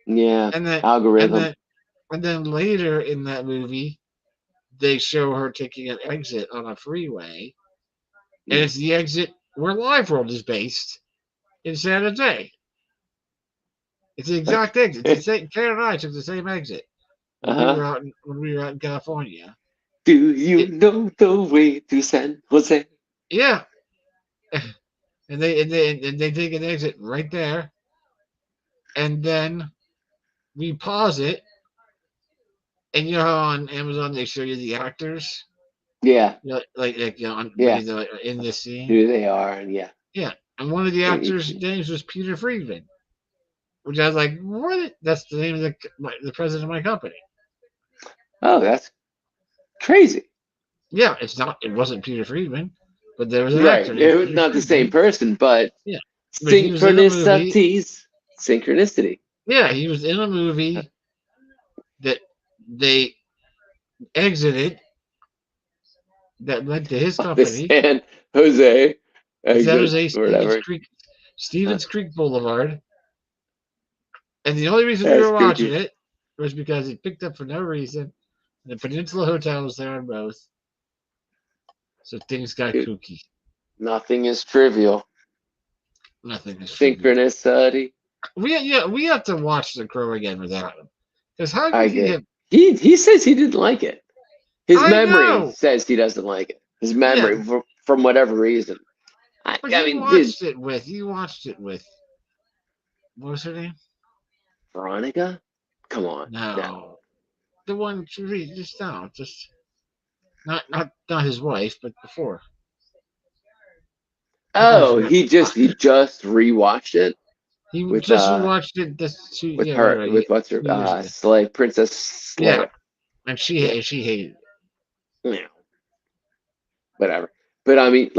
Yeah. And then Algorithm. and then later in that movie, they show her taking an exit on a freeway, and it's the exit where Live World is based in San Jose. It's the exact exit. It's the same. Karen and I took the same exit when we were out in California. Do you know the way to San Jose? Yeah. And they take an exit right there, and then we pause it, and you know how on Amazon they show you the actors, Yeah. in this scene, Who they are, and yeah. Yeah, and one of the actors' names was Peter Friedman, which I was like, what? That's the name of the president of my company. Oh, that's crazy. Yeah, it wasn't Peter Friedman, but there was an actor. It was not the same person, but yeah, synchronicities. Synchronicity. Yeah, he was in a movie that they exited that led to his company. San Jose. San Jose, Stevens Creek Boulevard. And the only reason we were watching it was because it picked up for no reason. The Peninsula Hotel was there on both. So things got kooky. Nothing is trivial. Nothing is synchronicity. We have to watch The Crow again without him. Because how I could get he says he didn't like it. His memory says he doesn't like it. His memory from whatever reason. You watched it with what was her name? Veronica? Come on. No. The one just not his wife, but before. Oh, he just rewatched it. He just rewatched it with her with what's her Slay Princess Slay. Yeah. And she hated it. Yeah. Whatever. But I mean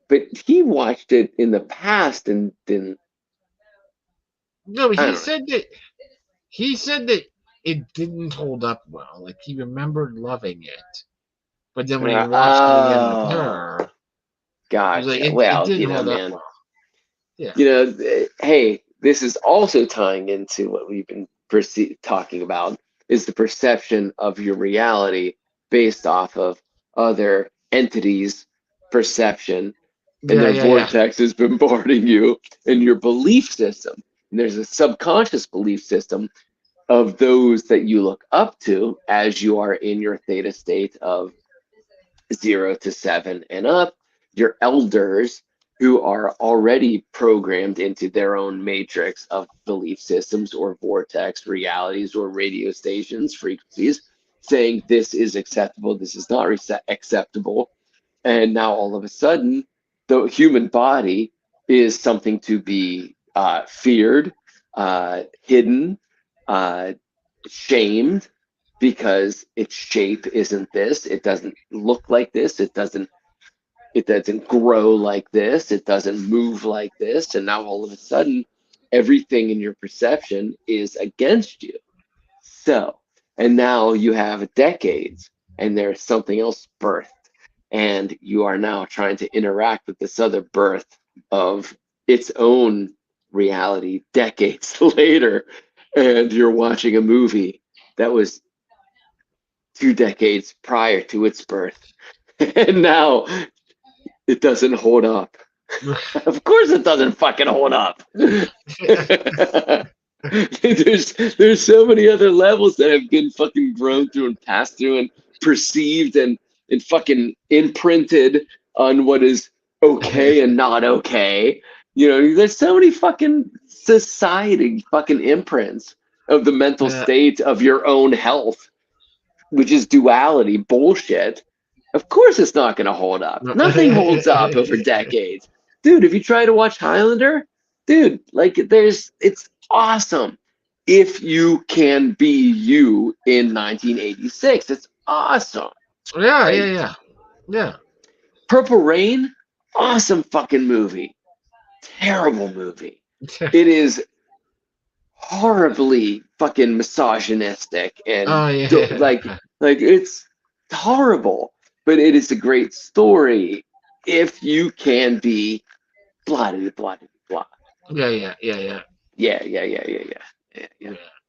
but he watched it in the past and didn't. No, he said that it didn't hold up well. Like he remembered loving it, but then when he watched it again with her, gotcha. Like, it didn't hold man. Up well. Yeah. Hey, this is also tying into what we've been talking about is the perception of your reality based off of other entities' perception. And their vortex is bombarding you in your belief system. And there's a subconscious belief system of those that you look up to as you are in your theta state of 0 to 7 and up, your elders who are already programmed into their own matrix of belief systems or vortex realities or radio stations, frequencies, saying this is acceptable, this is not acceptable. And now all of a sudden, the human body is something to be feared, hidden, shamed, because its shape isn't this. It doesn't look like this. It doesn't grow like this. It doesn't move like this. And now all of a sudden, everything in your perception is against you. So, and now you have decades and there's something else birthed. And you are now trying to interact with this other birth of its own reality decades later. And you're watching a movie that was 2 decades prior to its birth. And now it doesn't hold up. Of course it doesn't fucking hold up. There's so many other levels that have been fucking grown through and passed through and perceived and fucking imprinted on what is okay and not okay. You know, there's so many fucking society fucking imprints of the mental state of your own health, which is duality bullshit. Of course it's not going to hold up. Nothing holds up over decades. Dude, if you try to watch Highlander, dude, like it's awesome. If you can be you in 1986, it's awesome. Yeah. Purple Rain, awesome fucking movie. Terrible movie. It is horribly fucking misogynistic and like it's horrible, but it is a great story if you can be blah blah blah. Yeah.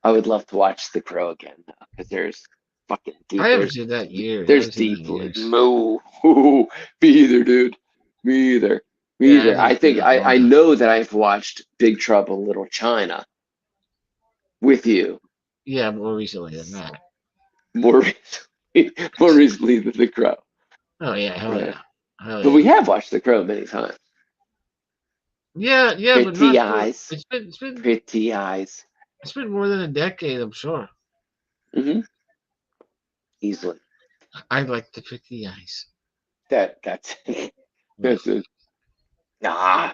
I would love to watch The Crow again because there's fucking deep. I haven't seen that year. There's deeply moo. Me either, dude. Me either. I think I know that I've watched Big Trouble in Little China with you. Yeah, more recently than that. More recently than The Crow. Oh yeah, hell yeah. But we have watched The Crow many times. Yeah, Pretty eyes. It's been pretty eyes. It's been more than a decade, I'm sure. Mm-hmm. Easily. I like the pretty eyes. That's it. Nah.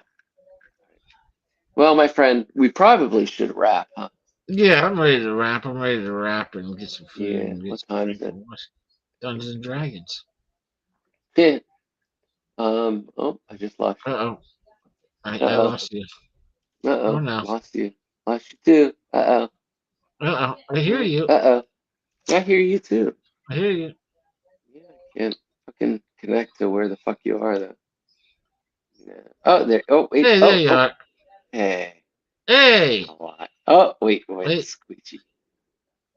Well, my friend, we probably should wrap, huh? Yeah, I'm ready to wrap. And get some food. Yeah, And get what some time is it? Dungeons and Dragons. Yeah. Oh, I just lost you. I lost you. Oh, no. Lost you too. I hear you. I hear you too. I hear you. Yeah, I can't fucking connect to where the fuck you are though. Yeah. Oh, there. Oh, wait. Hey, there you are. Hey. Oh, wait. Squeegee.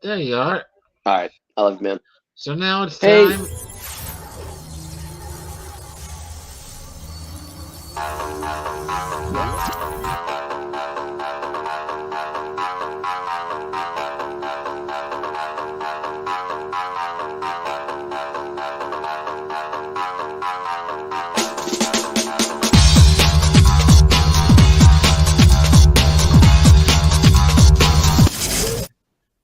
There you are. All right. I love you, man. So now it's time.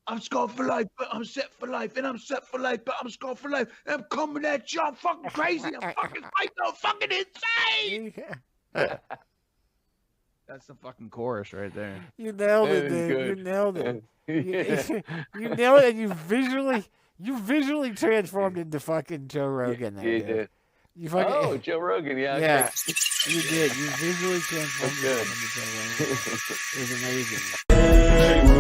I'm scarred for life, but I'm set for life, and I'm set for life, but I'm scarred for life. And I'm coming at you. I'm fucking crazy. I'm fucking psycho. I'm fucking insane. That's the fucking chorus right there. You nailed it, dude. You nailed it. You nailed it, and you visually transformed into fucking Joe Rogan. You did. You fucking, Joe Rogan, yeah. Yeah, you did. You visually transformed into Joe Rogan. It was amazing.